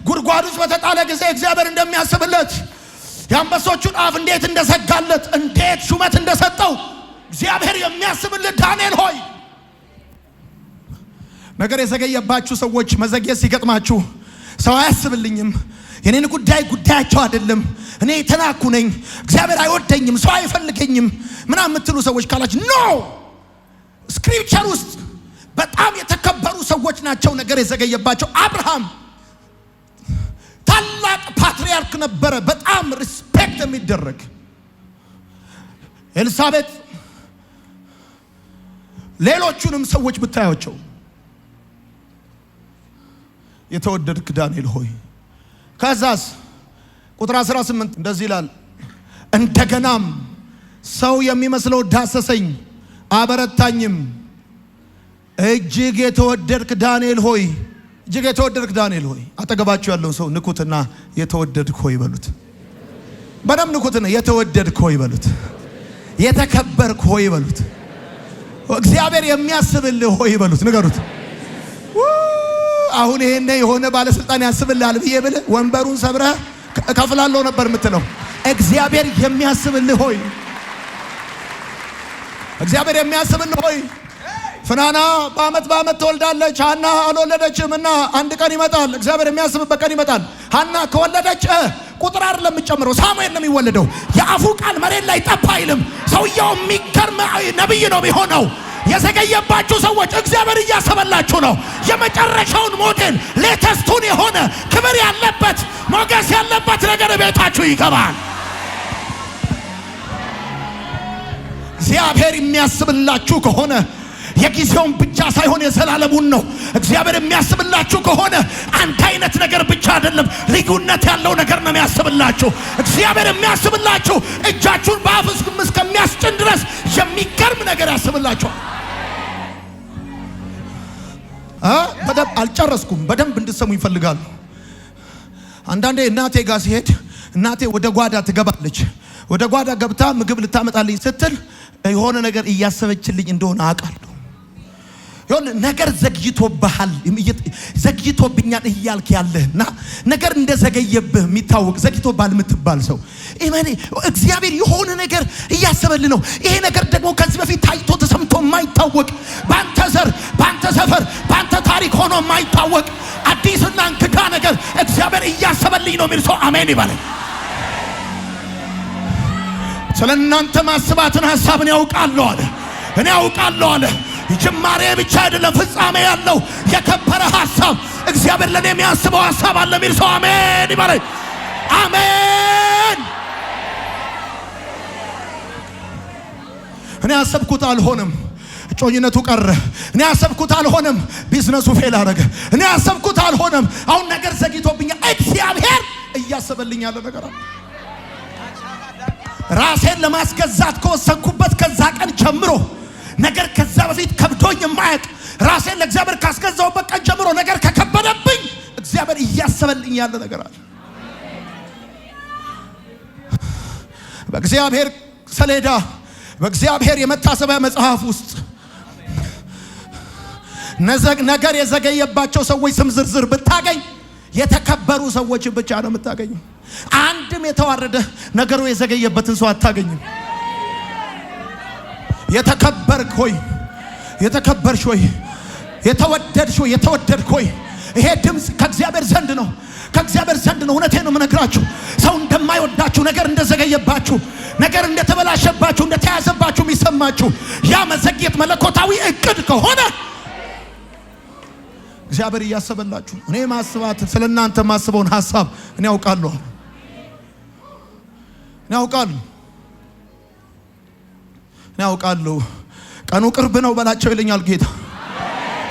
ጉድጓድ ውስጥ በተጣለ ጊዜ እግዚአብሔር እንደሚያስብለት፣ የአንበሶቹን አፍ እንዴት እንደዘጋለት፣ እንዴት ሹመት እንደሰጠው እግዚአብሔር የሚያስብልህ ዳንኤል ሆይ። ነገር የዘገየባችሁ ሰዎች መዘግየት ሲገጥማችሁ ሰው አያስብልኝም፣ የኔን ጉዳያቸው አይደለም፣ እኔ የተናኩ ነኝ፣ እግዚአብሔር አይወደኝም፣ ሰው አይፈልገኝም ምናምን የምትሉ ሰዎች ካላችሁ ኖ፣ ስክሪፕቸር ውስጥ በጣም የተከበሩ ሰዎች ናቸው ነገር የዘገየባቸው። አብርሃም ታላቅ ፓትሪያርክ ነበረ፣ በጣም ሪስፔክት የሚደረግ። ኤልሳቤጥ፣ ሌሎቹንም ሰዎች ብታያቸው የተወደድክ ዳንኤል ሆይ። ከዛስ ቁጥር 18 እንደዚህ ይላል፣ እንደገናም ሰው የሚመስለው ዳሰሰኝ አበረታኝም፣ እጅግ የተወደድክ ዳንኤል ሆይ። እጅግ የተወደድክ ዳንኤል ሆይ። አጠገባችሁ ያለው ሰው ንኩትና የተወደድክ ሆይ በሉት። በደም ንኩትና የተወደድክ ሆይ በሉት። የተከበርክ ሆይ በሉት። እግዚአብሔር የሚያስብልህ ሆይ በሉት። ንገሩት። አሁን ይሄን የሆነ ባለስልጣን ያስብልሃል ብዬ ብለህ ወንበሩን ሰብረህ ከፍላለሁ ነበር የምትለው። እግዚአብሔር የሚያስብልህ ሆይ። እግዚአብሔር የሚያስብልህ ሆይ። ፍናና በአመት ትወልዳለች፣ ሐና አልወለደችም እና አንድ ቀን ይመጣል፣ እግዚአብሔር የሚያስብበት ቀን ይመጣል። ሐና ከወለደች ቁጥር አይደለም የሚጨምረው፣ ሳሙኤል ነው የሚወለደው። የአፉ ቃል መሬት ላይ ጠብ አይልም። ሰውየው የሚገርም ነብይ ነው የሚሆነው። የዘገየባችሁ ሰዎች እግዚአብሔር እያሰበላችሁ ነው። የመጨረሻውን ሞዴል ሌተስቱን የሆነ ክብር ያለበት ሞገስ ያለበት ነገር ቤታችሁ ይገባል። እግዚአብሔር የሚያስብላችሁ ከሆነ የጊዜውን ብቻ ሳይሆን የዘላለሙን ነው። እግዚአብሔር የሚያስብላችሁ ከሆነ አንድ አይነት ነገር ብቻ አይደለም፣ ልዩነት ያለው ነገር ነው የሚያስብላችሁ። እግዚአብሔር የሚያስብላችሁ እጃችሁን በአፍ እስከሚያስጭን ድረስ የሚገርም ነገር ያስብላችኋል። በደንብ አልጨረስኩም፣ በደንብ እንድትሰሙ ይፈልጋሉ። አንዳንዴ እናቴ ጋር ሲሄድ እናቴ ወደ ጓዳ ትገባለች። ወደ ጓዳ ገብታ ምግብ ልታመጣልኝ ስትል የሆነ ነገር እያሰበችልኝ እንደሆነ አውቃለሁ። የሆነ ነገር ዘግይቶብኛል እያልክ ያለህና ነገር እንደዘገየብህ የሚታወቅ ዘግይቶብሃል የምትባል ሰው እመኔ እግዚአብሔር የሆነ ነገር እያሰበልህ ነው። ይሄ ነገር ደግሞ ከዚህ በፊት ታይቶ ተሰምቶ የማይታወቅ ባንተ ዘር፣ ባንተ ሰፈር፣ ባንተ ታሪክ ሆኖ የማይታወቅ አዲስና እንግዳ ነገር እግዚአብሔር እያሰበልኝ ነው የሚል ሰው አሜን ይበለኝ። ስለናንተ ማስባትን ሐሳብን ያውቃለሁ አለ። እኔ ያውቃለሁ አለ። ጅማሬ ብቻ አይደለም ፍጻሜ ያለው የከበረ ሐሳብ እግዚአብሔር ለኔ የሚያስበው ሐሳብ አለ የሚል ሰው አሜን ይበለኝ። አሜን። እኔ ያሰብኩት አልሆነም፣ ጮኝነቱ ቀረ። እኔ ያሰብኩት አልሆነም፣ ቢዝነሱ ፌል አደረገ። እኔ ያሰብኩት አልሆነም፣ አሁን ነገር ዘግይቶብኛል። እግዚአብሔር እያሰበልኝ ያለ ነገር አለ። ራሴን ለማስገዛት ከወሰንኩበት ከዛ ቀን ጀምሮ ነገር ከዛ በፊት ከብዶኝ የማያውቅ ራሴን ለእግዚአብሔር ካስገዛውበት ቀን ጀምሮ ነገር ከከበደብኝ እግዚአብሔር እያሰበልኝ ያለ ነገር አለ። በእግዚአብሔር ሰሌዳ በእግዚአብሔር የመታሰቢያ መጽሐፍ ውስጥ ነገር የዘገየባቸው ሰዎች ስም ዝርዝር ብታገኝ የተከበሩ ሰዎች ብቻ ነው የምታገኘው። አንድም የተዋረደ ነገሩ የዘገየበትን ሰው አታገኝም። የተከበርክ ሆይ፣ የተከበርሽ ሆይ፣ የተወደድሽ ሆይ፣ የተወደድክ ሆይ፣ ይሄ ድምፅ ከእግዚአብሔር ዘንድ ነው። ከእግዚአብሔር ዘንድ ነው። እውነቴን ነው የምነግራችሁ። ሰው እንደማይወዳችሁ ነገር እንደዘገየባችሁ ነገር እንደተበላሸባችሁ እንደተያዘባችሁ የሚሰማችሁ ያ መዘግየት መለኮታዊ እቅድ ከሆነ እግዚአብሔር እያሰበላችሁ እኔ ማስባት ስለናንተ ማስበውን ሐሳብ እኔ ያውቃለሁ። እኔ ያውቃለሁ። ቀኑ ቅርብ ነው በላቸው ይለኛል ጌታ።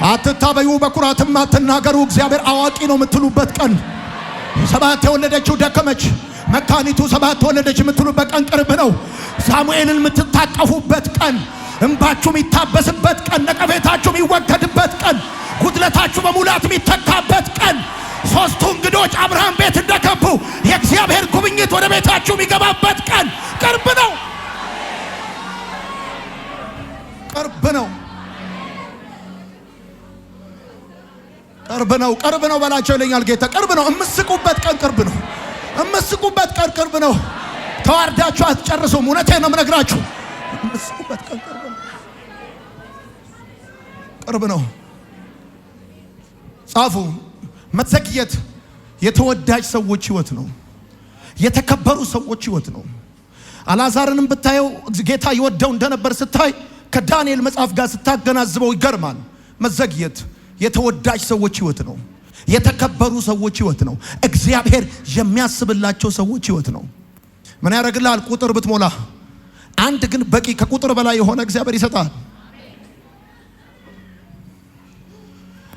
አትታበዩ፣ በኩራትም አትናገሩ፣ እግዚአብሔር አዋቂ ነው የምትሉበት ቀን። ሰባት የወለደችው ደከመች፣ መካኒቱ ሰባት ወለደች የምትሉበት ቀን ቅርብ ነው። ሳሙኤልን የምትታቀፉበት ቀን፣ እንባችሁ የሚታበስበት ቀን፣ ነቀፌታችሁ የሚወገድበት ቀን፣ ጉድለታችሁ በሙላት የሚተካበት ቀን። ሶስቱ እንግዶች አብርሃም ቤት እንደገቡ የእግዚአብሔር ጉብኝት ወደ ቤታችሁ የሚገባበት ቀን ቅርብ ነው። ቅርብ ነው። ቅርብ ነው። ቅርብ ነው በላቸው ይለኛል ጌታ። ቅርብ ነው። እምስቁበት ቀን ቅርብ ነው። እምስቁበት ቀን ቅርብ ነው። ተዋርዳችሁ አትጨርሱም። እውነቴን ነው የምነግራችሁ። እምስቁበት ቀን ቅርብ ነው። ቅርብ ነው። ጻፉ። መዘግየት የተወዳጅ ሰዎች ህይወት ነው። የተከበሩ ሰዎች ህይወት ነው። አልዓዛርንም ብታየው ጌታ ይወደው እንደነበር ስታይ ከዳንኤል መጽሐፍ ጋር ስታገናዝበው ይገርማል። መዘግየት የተወዳጅ ሰዎች ህይወት ነው። የተከበሩ ሰዎች ህይወት ነው። እግዚአብሔር የሚያስብላቸው ሰዎች ህይወት ነው። ምን ያደርግልሃል? ቁጥር ብትሞላ አንድ ግን በቂ ከቁጥር በላይ የሆነ እግዚአብሔር ይሰጣል።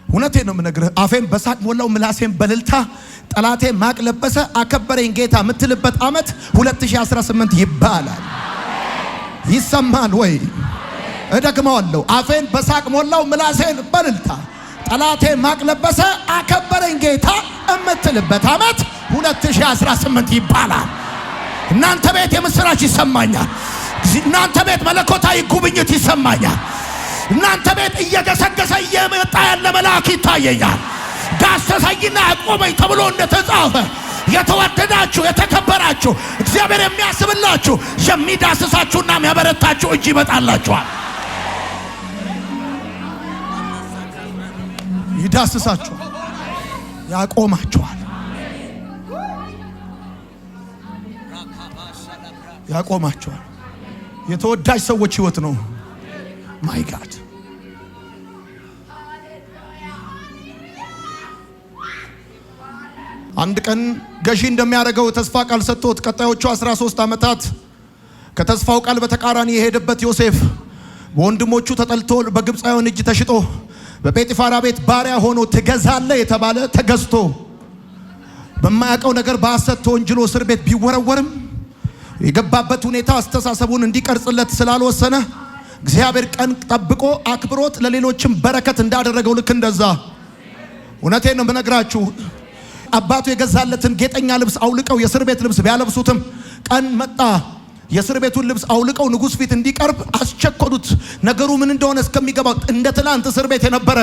እውነቴን ነው የምነግርህ። አፌን በሳቅ ሞላው ምላሴን በልልታ ጠላቴ ማቅ ለበሰ አከበረኝ ጌታ የምትልበት ዓመት 2018 ይባላል። ይሰማል ወይ? እደግመዋለሁ። አፌን በሳቅ ሞላው ምላሴን በልልታ ጠላቴ ማቅ ለበሰ አከበረኝ ጌታ የምትልበት ዓመት 2018 ይባላል። እናንተ ቤት የምስራች ይሰማኛል። እናንተ ቤት መለኮታዊ ጉብኝት ይሰማኛል። እናንተ ቤት እየገሰገሰ እየመጣ ያለ መልአክ ይታየኛል። ዳሰሰኝና አቆመኝ ተብሎ እንደተጻፈ የተወደዳችሁ የተከበራችሁ እግዚአብሔር የሚያስብላችሁ የሚዳስሳችሁና የሚያበረታችሁ እጅ ይመጣላችኋል። ይዳስሳችኋል፣ ያቆማችኋል፣ ያቆማችኋል። የተወዳጅ ሰዎች ህይወት ነው። ማይ ጋድ አንድ ቀን ገዢ እንደሚያደርገው ተስፋ ቃል ሰጥቶት ቀጣዮቹ 13 ዓመታት ከተስፋው ቃል በተቃራኒ የሄደበት ዮሴፍ በወንድሞቹ ተጠልቶ በግብፃውያን እጅ ተሽጦ በጴጢፋራ ቤት ባሪያ ሆኖ ትገዛለህ የተባለ ተገዝቶ በማያውቀው ነገር በሐሰት ተወንጅሎ እስር ቤት ቢወረወርም የገባበት ሁኔታ አስተሳሰቡን እንዲቀርጽለት ስላልወሰነ እግዚአብሔር ቀን ጠብቆ አክብሮት ለሌሎችም በረከት እንዳደረገው ልክ እንደዛ እውነቴን ነው የምነግራችሁ። አባቱ የገዛለትን ጌጠኛ ልብስ አውልቀው የእስር ቤት ልብስ ቢያለብሱትም ቀን መጣ የእስር ቤቱን ልብስ አውልቀው ንጉሥ ፊት እንዲቀርብ አስቸኮሉት። ነገሩ ምን እንደሆነ እስከሚገባው እንደ ትላንት እስር ቤት የነበረ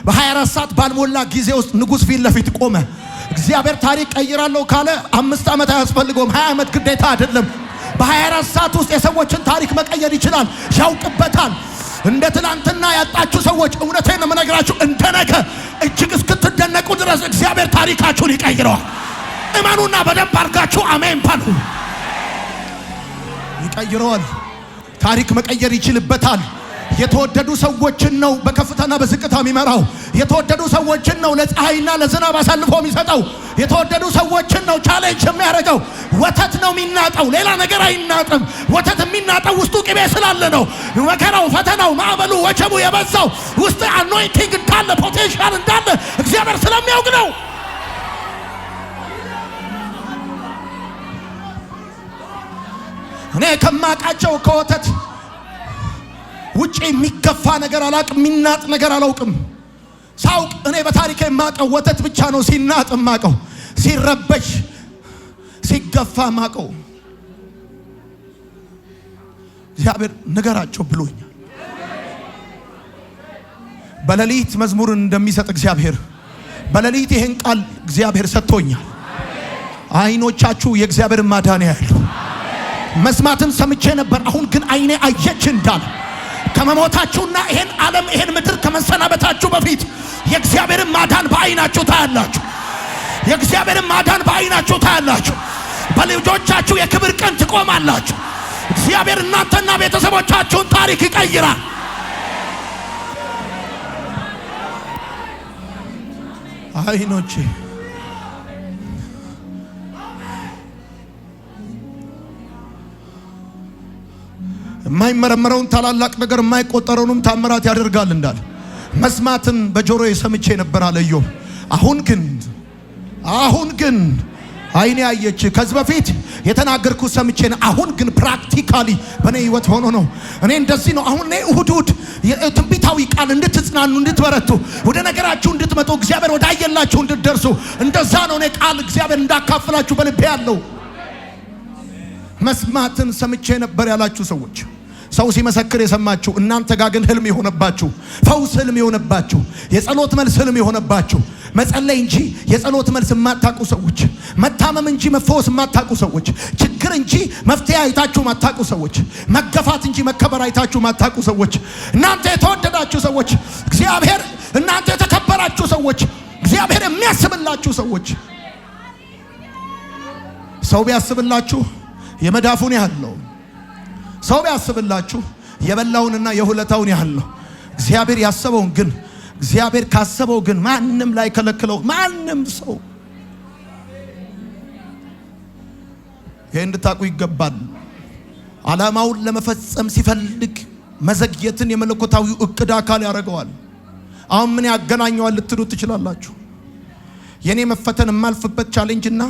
በ24 ሰዓት ባልሞላ ጊዜ ውስጥ ንጉሥ ፊት ለፊት ቆመ። እግዚአብሔር ታሪክ ቀይራለሁ ካለ 5 ዓመት አያስፈልገውም፣ 20 ዓመት ግዴታ አይደለም። በ24 ሰዓት ውስጥ የሰዎችን ታሪክ መቀየር ይችላል፣ ያውቅበታል። እንደ ትላንትና ያጣችሁ ሰዎች እውነቴን ነው የምነግራችሁ፣ እንደ ነገ እጅግ እስክትደነቁ ድረስ እግዚአብሔር ታሪካችሁን ይቀይረዋል። እመኑና በደንብ አድርጋችሁ አሜን በሉ። ይቀይረዋል። ታሪክ መቀየር ይችልበታል። የተወደዱ ሰዎችን ነው በከፍታና በዝቅታ የሚመራው። የተወደዱ ሰዎችን ነው ለፀሐይና ለዝናብ አሳልፎ የሚሰጠው። የተወደዱ ሰዎችን ነው ቻሌንጅ የሚያደርገው። ወተት ነው የሚናጠው፣ ሌላ ነገር አይናጥም። ወተት የሚናጠው ውስጡ ቅቤ ስላለ ነው። መከራው፣ ፈተናው፣ ማዕበሉ፣ ወጀቡ የበዛው ውስጥ አኖይንቲንግ እንዳለ ፖቴንሻል እንዳለ እግዚአብሔር ስለሚያውቅ ነው። እኔ ከማቃቸው ከወተት ውጪ የሚገፋ ነገር አላውቅም፣ የሚናጥ ነገር አላውቅም። ሳውቅ እኔ በታሪኬ የማውቀው ወተት ብቻ ነው። ሲናጥ የማውቀው፣ ሲረበሽ ሲገፋ የማውቀው። እግዚአብሔር ነገራቸው ብሎኛል። በሌሊት መዝሙርን እንደሚሰጥ እግዚአብሔር በሌሊት ይሄን ቃል እግዚአብሔር ሰጥቶኛል። አይኖቻችሁ የእግዚአብሔር ማዳን ያያሉ። መስማትን ሰምቼ ነበር፣ አሁን ግን አይኔ አየች እንዳለ ከመሞታችሁና ይሄን ዓለም ይሄን ምድር ከመሰናበታችሁ በፊት የእግዚአብሔርን ማዳን በአይናችሁ ታያላችሁ። የእግዚአብሔርን ማዳን በአይናችሁ ታያላችሁ። በልጆቻችሁ የክብር ቀን ትቆማላችሁ። እግዚአብሔር እናንተና ቤተሰቦቻችሁን ታሪክ ይቀይራል። አይኖቼ የማይመረመረውን ታላላቅ ነገር የማይቆጠረውንም ታምራት ያደርጋል እንዳለ መስማትን በጆሮዬ ሰምቼ ነበር አለ ኢዮብ። አሁን ግን አይኔ አየች። ከዚህ በፊት የተናገርኩት ሰምቼ ነው። አሁን ግን ፕራክቲካሊ በኔ ህይወት ሆኖ ነው። እኔ እንደዚህ ነው። አሁን እኔ እሁድ ትንቢታዊ ቃል እንድትጽናኑ፣ እንድትበረቱ፣ ወደ ነገራችሁ እንድትመጡ፣ እግዚአብሔር ወዳየላችሁ እንድትደርሱ እንደዛ ነው እኔ ቃል እግዚአብሔር እንዳካፍላችሁ በልቤ ያለው። መስማትን ሰምቼ ነበር ያላችሁ ሰዎች ሰው ሲመሰክር የሰማችሁ እናንተ ጋር ግን ህልም የሆነባችሁ፣ ፈውስ ህልም የሆነባችሁ፣ የጸሎት መልስ ህልም የሆነባችሁ፣ መጸለይ እንጂ የጸሎት መልስ የማታውቁ ሰዎች፣ መታመም እንጂ መፈወስ የማታውቁ ሰዎች፣ ችግር እንጂ መፍትሄ አይታችሁ የማታውቁ ሰዎች፣ መገፋት እንጂ መከበር አይታችሁ የማታውቁ ሰዎች፣ እናንተ የተወደዳችሁ ሰዎች፣ እግዚአብሔር እናንተ የተከበራችሁ ሰዎች፣ እግዚአብሔር የሚያስብላችሁ ሰዎች። ሰው ቢያስብላችሁ የመዳፉን ያህል ነው። ሰው ቢያስብላችሁ የበላውንና የሁለታውን ያህል ነው። እግዚአብሔር ያሰበውን ግን እግዚአብሔር ካሰበው ግን ማንም ላይ ከለክለው ማንም ሰው ይሄን እንድታውቁ ይገባል። ዓላማውን ለመፈጸም ሲፈልግ መዘግየትን የመለኮታዊው እቅድ አካል ያደርገዋል። አሁን ምን ያገናኘዋል ልትሉ ትችላላችሁ። የኔ መፈተን የማልፍበት ቻሌንጅና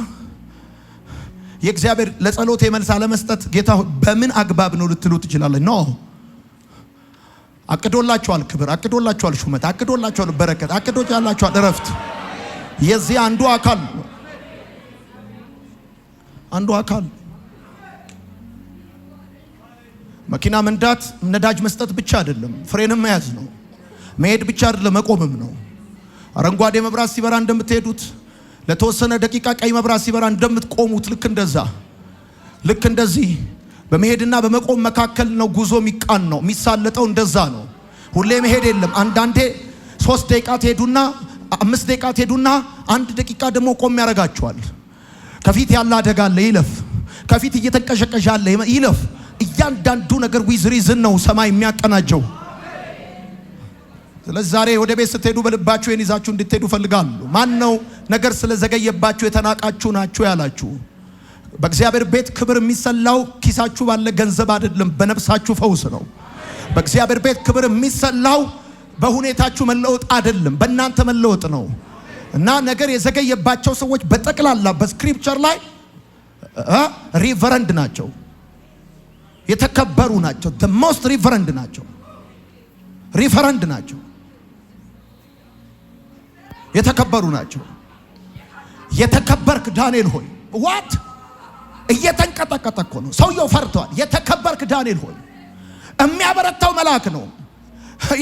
የእግዚአብሔር ለጸሎት መልስ አለመስጠት ጌታ በምን አግባብ ነው ልትሉ ትችላላችሁ። ኖ አቅዶላችኋል ክብር፣ አቅዶላችኋል ሹመት፣ አቅዶላችኋል በረከት፣ አቅዶላችኋል እረፍት። የዚህ አንዱ አካል መኪና መንዳት ነዳጅ መስጠት ብቻ አይደለም፣ ፍሬንም መያዝ ነው። መሄድ ብቻ አይደለም፣ መቆምም ነው። አረንጓዴ መብራት ሲበራ እንደምትሄዱት ለተወሰነ ደቂቃ ቀይ መብራት ሲበራ እንደምትቆሙት ልክ እንደዚህ በመሄድና በመቆም መካከል ነው ጉዞ የሚቃን ነው የሚሳለጠው። እንደዛ ነው። ሁሌ መሄድ የለም። አንዳንዴ 3 ደቂቃ ትሄዱና 5 ደቂቃ ትሄዱና 1 ደቂቃ ደግሞ ቆም ያረጋችኋል። ከፊት ያለ አደጋ አለ፣ ይለፍ። ከፊት እየተንቀሸቀሸ አለ፣ ይለፍ። እያንዳንዱ ነገር ዊዝ ሪዝን ነው ሰማይ የሚያቀናጀው። ስለዚህ ዛሬ ወደ ቤት ስትሄዱ በልባችሁ ይዛችሁ እንድትሄዱ ፈልጋለሁ። ማን ነው ነገር ስለዘገየባችሁ የተናቃችሁ ናችሁ ያላችሁ? በእግዚአብሔር ቤት ክብር የሚሰላው ኪሳችሁ ባለ ገንዘብ አይደለም፣ በነፍሳችሁ ፈውስ ነው። በእግዚአብሔር ቤት ክብር የሚሰላው በሁኔታችሁ መለወጥ አይደለም፣ በእናንተ መለወጥ ነው። እና ነገር የዘገየባቸው ሰዎች በጠቅላላ በስክሪፕቸር ላይ ሪቨረንድ ናቸው፣ የተከበሩ ናቸው። the most reverend ናቸው፣ ሪፈረንድ ናቸው፣ የተከበሩ ናቸው። የተከበርክ ዳንኤል ሆይ ዋት እየተንቀጠቀጠ እኮ ነው ሰውየው፣ ፈርቷል። የተከበርክ ዳንኤል ሆይ የሚያበረታው መልአክ ነው።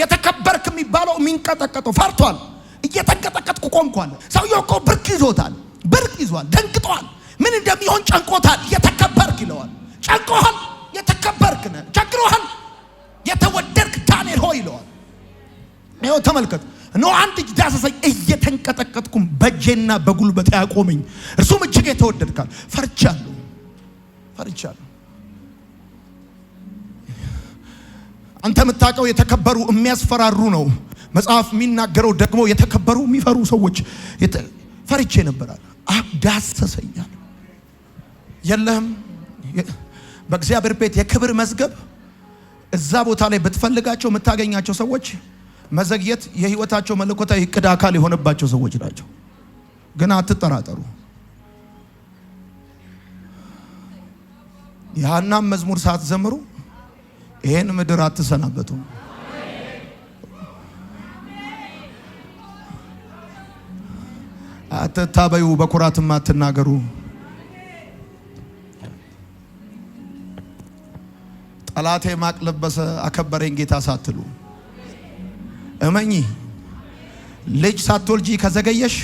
የተከበርክ የሚባለው የሚንቀጠቀጠው ፈርቷል። እየተንቀጠቀጥኩ ቆምኳል። ሰውየው እኮ ብርቅ ይዞታል፣ ብርቅ ይዟል፣ ደንግጧል። ምን እንደሚሆን ጨንቆታል። የተከበርክ ይለዋል። ጨንቆሃል፣ የተከበርክ ነህ፣ ቸግሮሃል፣ የተወደድክ ዳንኤል ሆይ ይለዋል። ይኸው ተመልከት ነው። አንድ እጅ ዳሰሰኝ፣ እየተንቀጠቀጥኩም በእጄና በጉልበቴ ያቆመኝ፣ እርሱም እጅግ የተወደድካል። ፈርቻለሁ። አንተ የምታውቀው የተከበሩ የሚያስፈራሩ ነው። መጽሐፍ የሚናገረው ደግሞ የተከበሩ የሚፈሩ ሰዎች ፈርቼ ነበራል። ዳሰሰኛል። የለህም በእግዚአብሔር ቤት የክብር መዝገብ እዛ ቦታ ላይ ብትፈልጋቸው የምታገኛቸው ሰዎች መዘግየት የህይወታቸው መለኮታዊ እቅድ አካል የሆነባቸው ሰዎች ናቸው። ግን አትጠራጠሩ። የሐናም መዝሙር ሳትዘምሩ ይሄን ምድር አትሰናበቱም። አትታበዩ፣ በኩራትም አትናገሩ። ጠላቴ ማቅ ለበሰ አከበረኝ ጌታ ሳትሉ እመኚ። ልጅ ሳትወልጂ ከዘገየሽ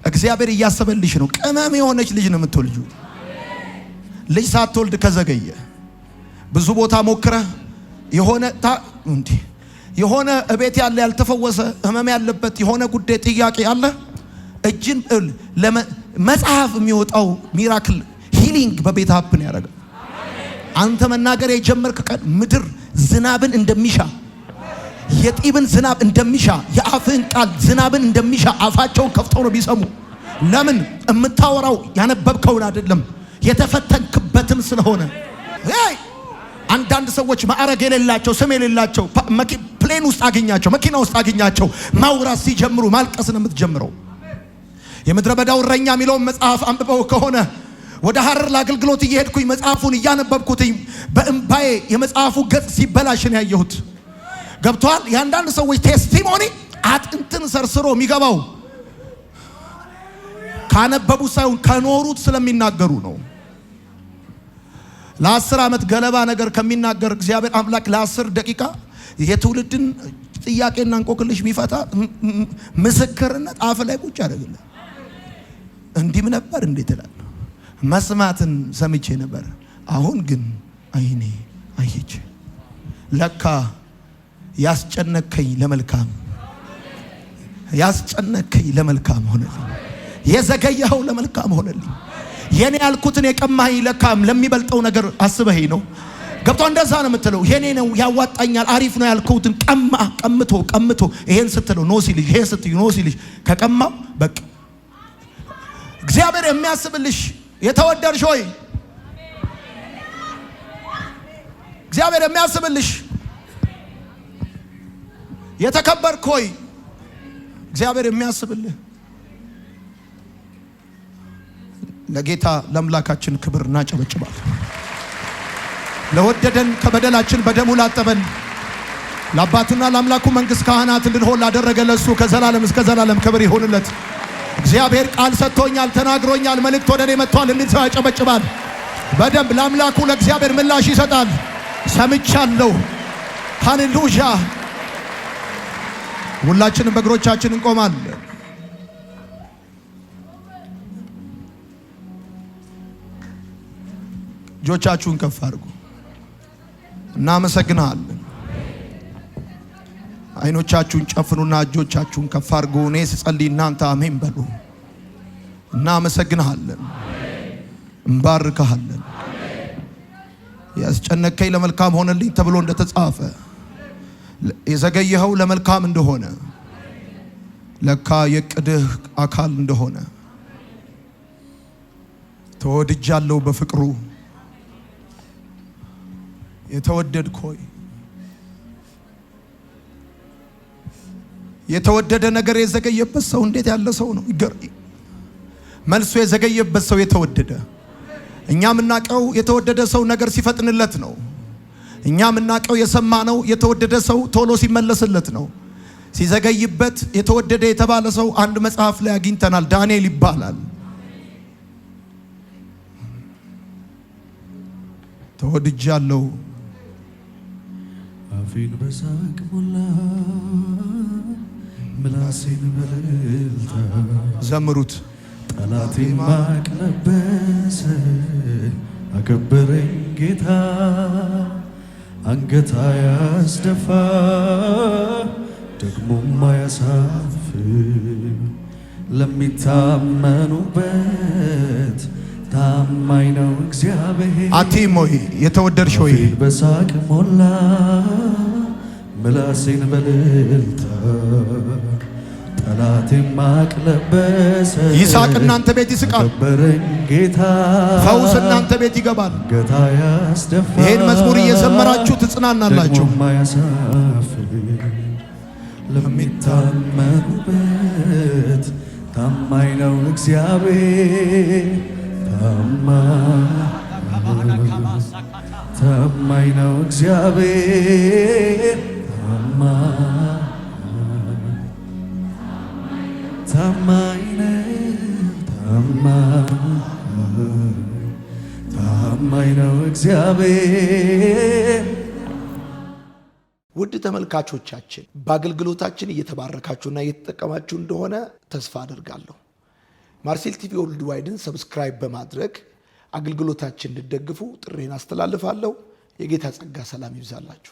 እግዚአብሔር እያሰበልሽ ነው። ቅመም የሆነች ልጅ ነው የምትወልጁ። ልጅ ሳትወልድ ከዘገየ ብዙ ቦታ ሞክረህ የሆነ እቤት ያለ ያልተፈወሰ ህመም ያለበት የሆነ ጉዳይ ጥያቄ አለ። እጅን መጽሐፍ የሚወጣው ሚራክል ሂሊንግ በቤት ሀፕን ያደርጋል። አንተ መናገር የጀመርክ ቀን ምድር ዝናብን እንደሚሻ የጢብን ዝናብ እንደሚሻ የአፍህን ቃል ዝናብን እንደሚሻ አፋቸውን ከፍተው ነው ቢሰሙ። ለምን የምታወራው ያነበብከውን አይደለም የተፈተንክበትን ስለሆነ። አንዳንድ ሰዎች ማዕረግ የሌላቸው ስም የሌላቸው ፕሌን ውስጥ አገኛቸው፣ መኪና ውስጥ አገኛቸው፣ ማውራት ሲጀምሩ ማልቀስ ነው የምትጀምረው። የምድረ በዳው እረኛ የሚለውን መጽሐፍ አንብበው ከሆነ ወደ ሐረር ለአገልግሎት እየሄድኩኝ መጽሐፉን እያነበብኩትኝ በእምባዬ የመጽሐፉ ገጽ ሲበላሽ ነው ያየሁት። ገብቷል። የአንዳንድ ሰዎች ቴስቲሞኒ አጥንትን ሰርስሮ የሚገባው ካነበቡት ሳይሆን ከኖሩት ስለሚናገሩ ነው። ለ10 ዓመት ገለባ ነገር ከሚናገር እግዚአብሔር አምላክ ለ10 ደቂቃ የትውልድን ጥያቄና እንቆቅልሽ የሚፈታ ምስክርነት አፍ ላይ ቁጭ ያደርግልህ። እንዲህም ነበር እንዴት እላለሁ። መስማትን ሰምቼ ነበር፣ አሁን ግን አይኔ አየች። ለካ ያስጨነከኝ ለመልካም ሆነልኝ። የዘገየኸው ለመልካም ሆነልኝ። የኔ ያልኩትን የቀማኸኝ ለካም ለሚበልጠው ነገር አስበኸኝ ነው። ገብቶ እንደዛ ነው የምትለው። የኔ ነው ያዋጣኛል አሪፍ ነው ያልኩትን ቀምቶ ይሄን ስትለው ኖ ሲልሽ፣ ይሄን ስትዩ ኖ ሲልሽ ከቀማው በቃ እግዚአብሔር የሚያስብልሽ የተወደድሽ ሆይ፣ እግዚአብሔር የሚያስብልሽ የተከበርክ ሆይ፣ እግዚአብሔር የሚያስብልህ ለጌታ ለአምላካችን ክብር እናጨበጭባል። ለወደደን ከበደላችን በደሙ ላጠበን ለአባቱና ለአምላኩ መንግሥት ካህናት እንድንሆን ላደረገ ለሱ ከዘላለም እስከ ዘላለም ክብር ይሁንለት። እግዚአብሔር ቃል ሰጥቶኛል፣ ተናግሮኛል፣ መልእክት ወደ እኔ መጥቷል እንዲል ሰው ያጨበጭባል። በደንብ ለአምላኩ ለእግዚአብሔር ምላሽ ይሰጣል። ሰምቻለሁ። ሃሌሉያ። ሁላችንም በእግሮቻችን እንቆማለን። እጆቻችሁን ከፍ አድርጉ። እናመሰግናለን። አይኖቻችሁን ጨፍኑና እጆቻችሁን ከፍ አድርጉ። እኔ ስጸልይ እናንተ አሜን በሉ። እናመሰግናለን፣ እንባርካለን። ያስጨነቀኝ ለመልካም ሆነልኝ ተብሎ እንደተጻፈ የዘገየኸው ለመልካም እንደሆነ ለካ የቅድህ አካል እንደሆነ ተወድጃለሁ በፍቅሩ የተወደድክ ሆይ የተወደደ ነገር የዘገየበት ሰው እንዴት ያለ ሰው ነው? መልሱ የዘገየበት ሰው የተወደደ። እኛ የምናውቀው የተወደደ ሰው ነገር ሲፈጥንለት ነው። እኛ የምናውቀው የሰማነው የተወደደ ሰው ቶሎ ሲመለስለት ነው። ሲዘገይበት የተወደደ የተባለ ሰው አንድ መጽሐፍ ላይ አግኝተናል። ዳንኤል ይባላል። ተወድጃለሁ። አፌን በሳቅ ሞላ ምላሴን በእልልታ ዘምሩት። ጠላቴን ማቅ ለበሰ አከበረኝ ጌታ አንገት ያስደፋ ደግሞም አያሳፍር ለሚታመኑበት ታማኝ ነው እግዚአብሔር። አቲሞይ የተወደድሽ ሆይ በሳቅ ሞላ ምላሴን በእልልታ ጠላቴን ማቅ ለበሰ። ይስሐቅ እናንተ ቤት ይስቃል፣ አከበረኝ ጌታ ፈውስ እናንተ ቤት ይገባል። ገታ ያስደፋ ይህን መዝሙር እየዘመራችሁ ትጽናናላችሁ። ደግሞም አያሳፍር ለሚታመኑበት ታማኝ ነው እግዚአብሔር። ታማኝ ነው እግዚአብሔር። ታማኝ ነው እግዚአብሔር። ውድ ተመልካቾቻችን በአገልግሎታችን እየተባረካችሁና እየተጠቀማችሁ እንደሆነ ተስፋ አደርጋለሁ። ማርሴል ቲቪ ወርልድ ዋይድን ሰብስክራይብ በማድረግ አገልግሎታችን እንድትደግፉ ጥሬን አስተላልፋለሁ። የጌታ ጸጋ ሰላም ይብዛላችሁ።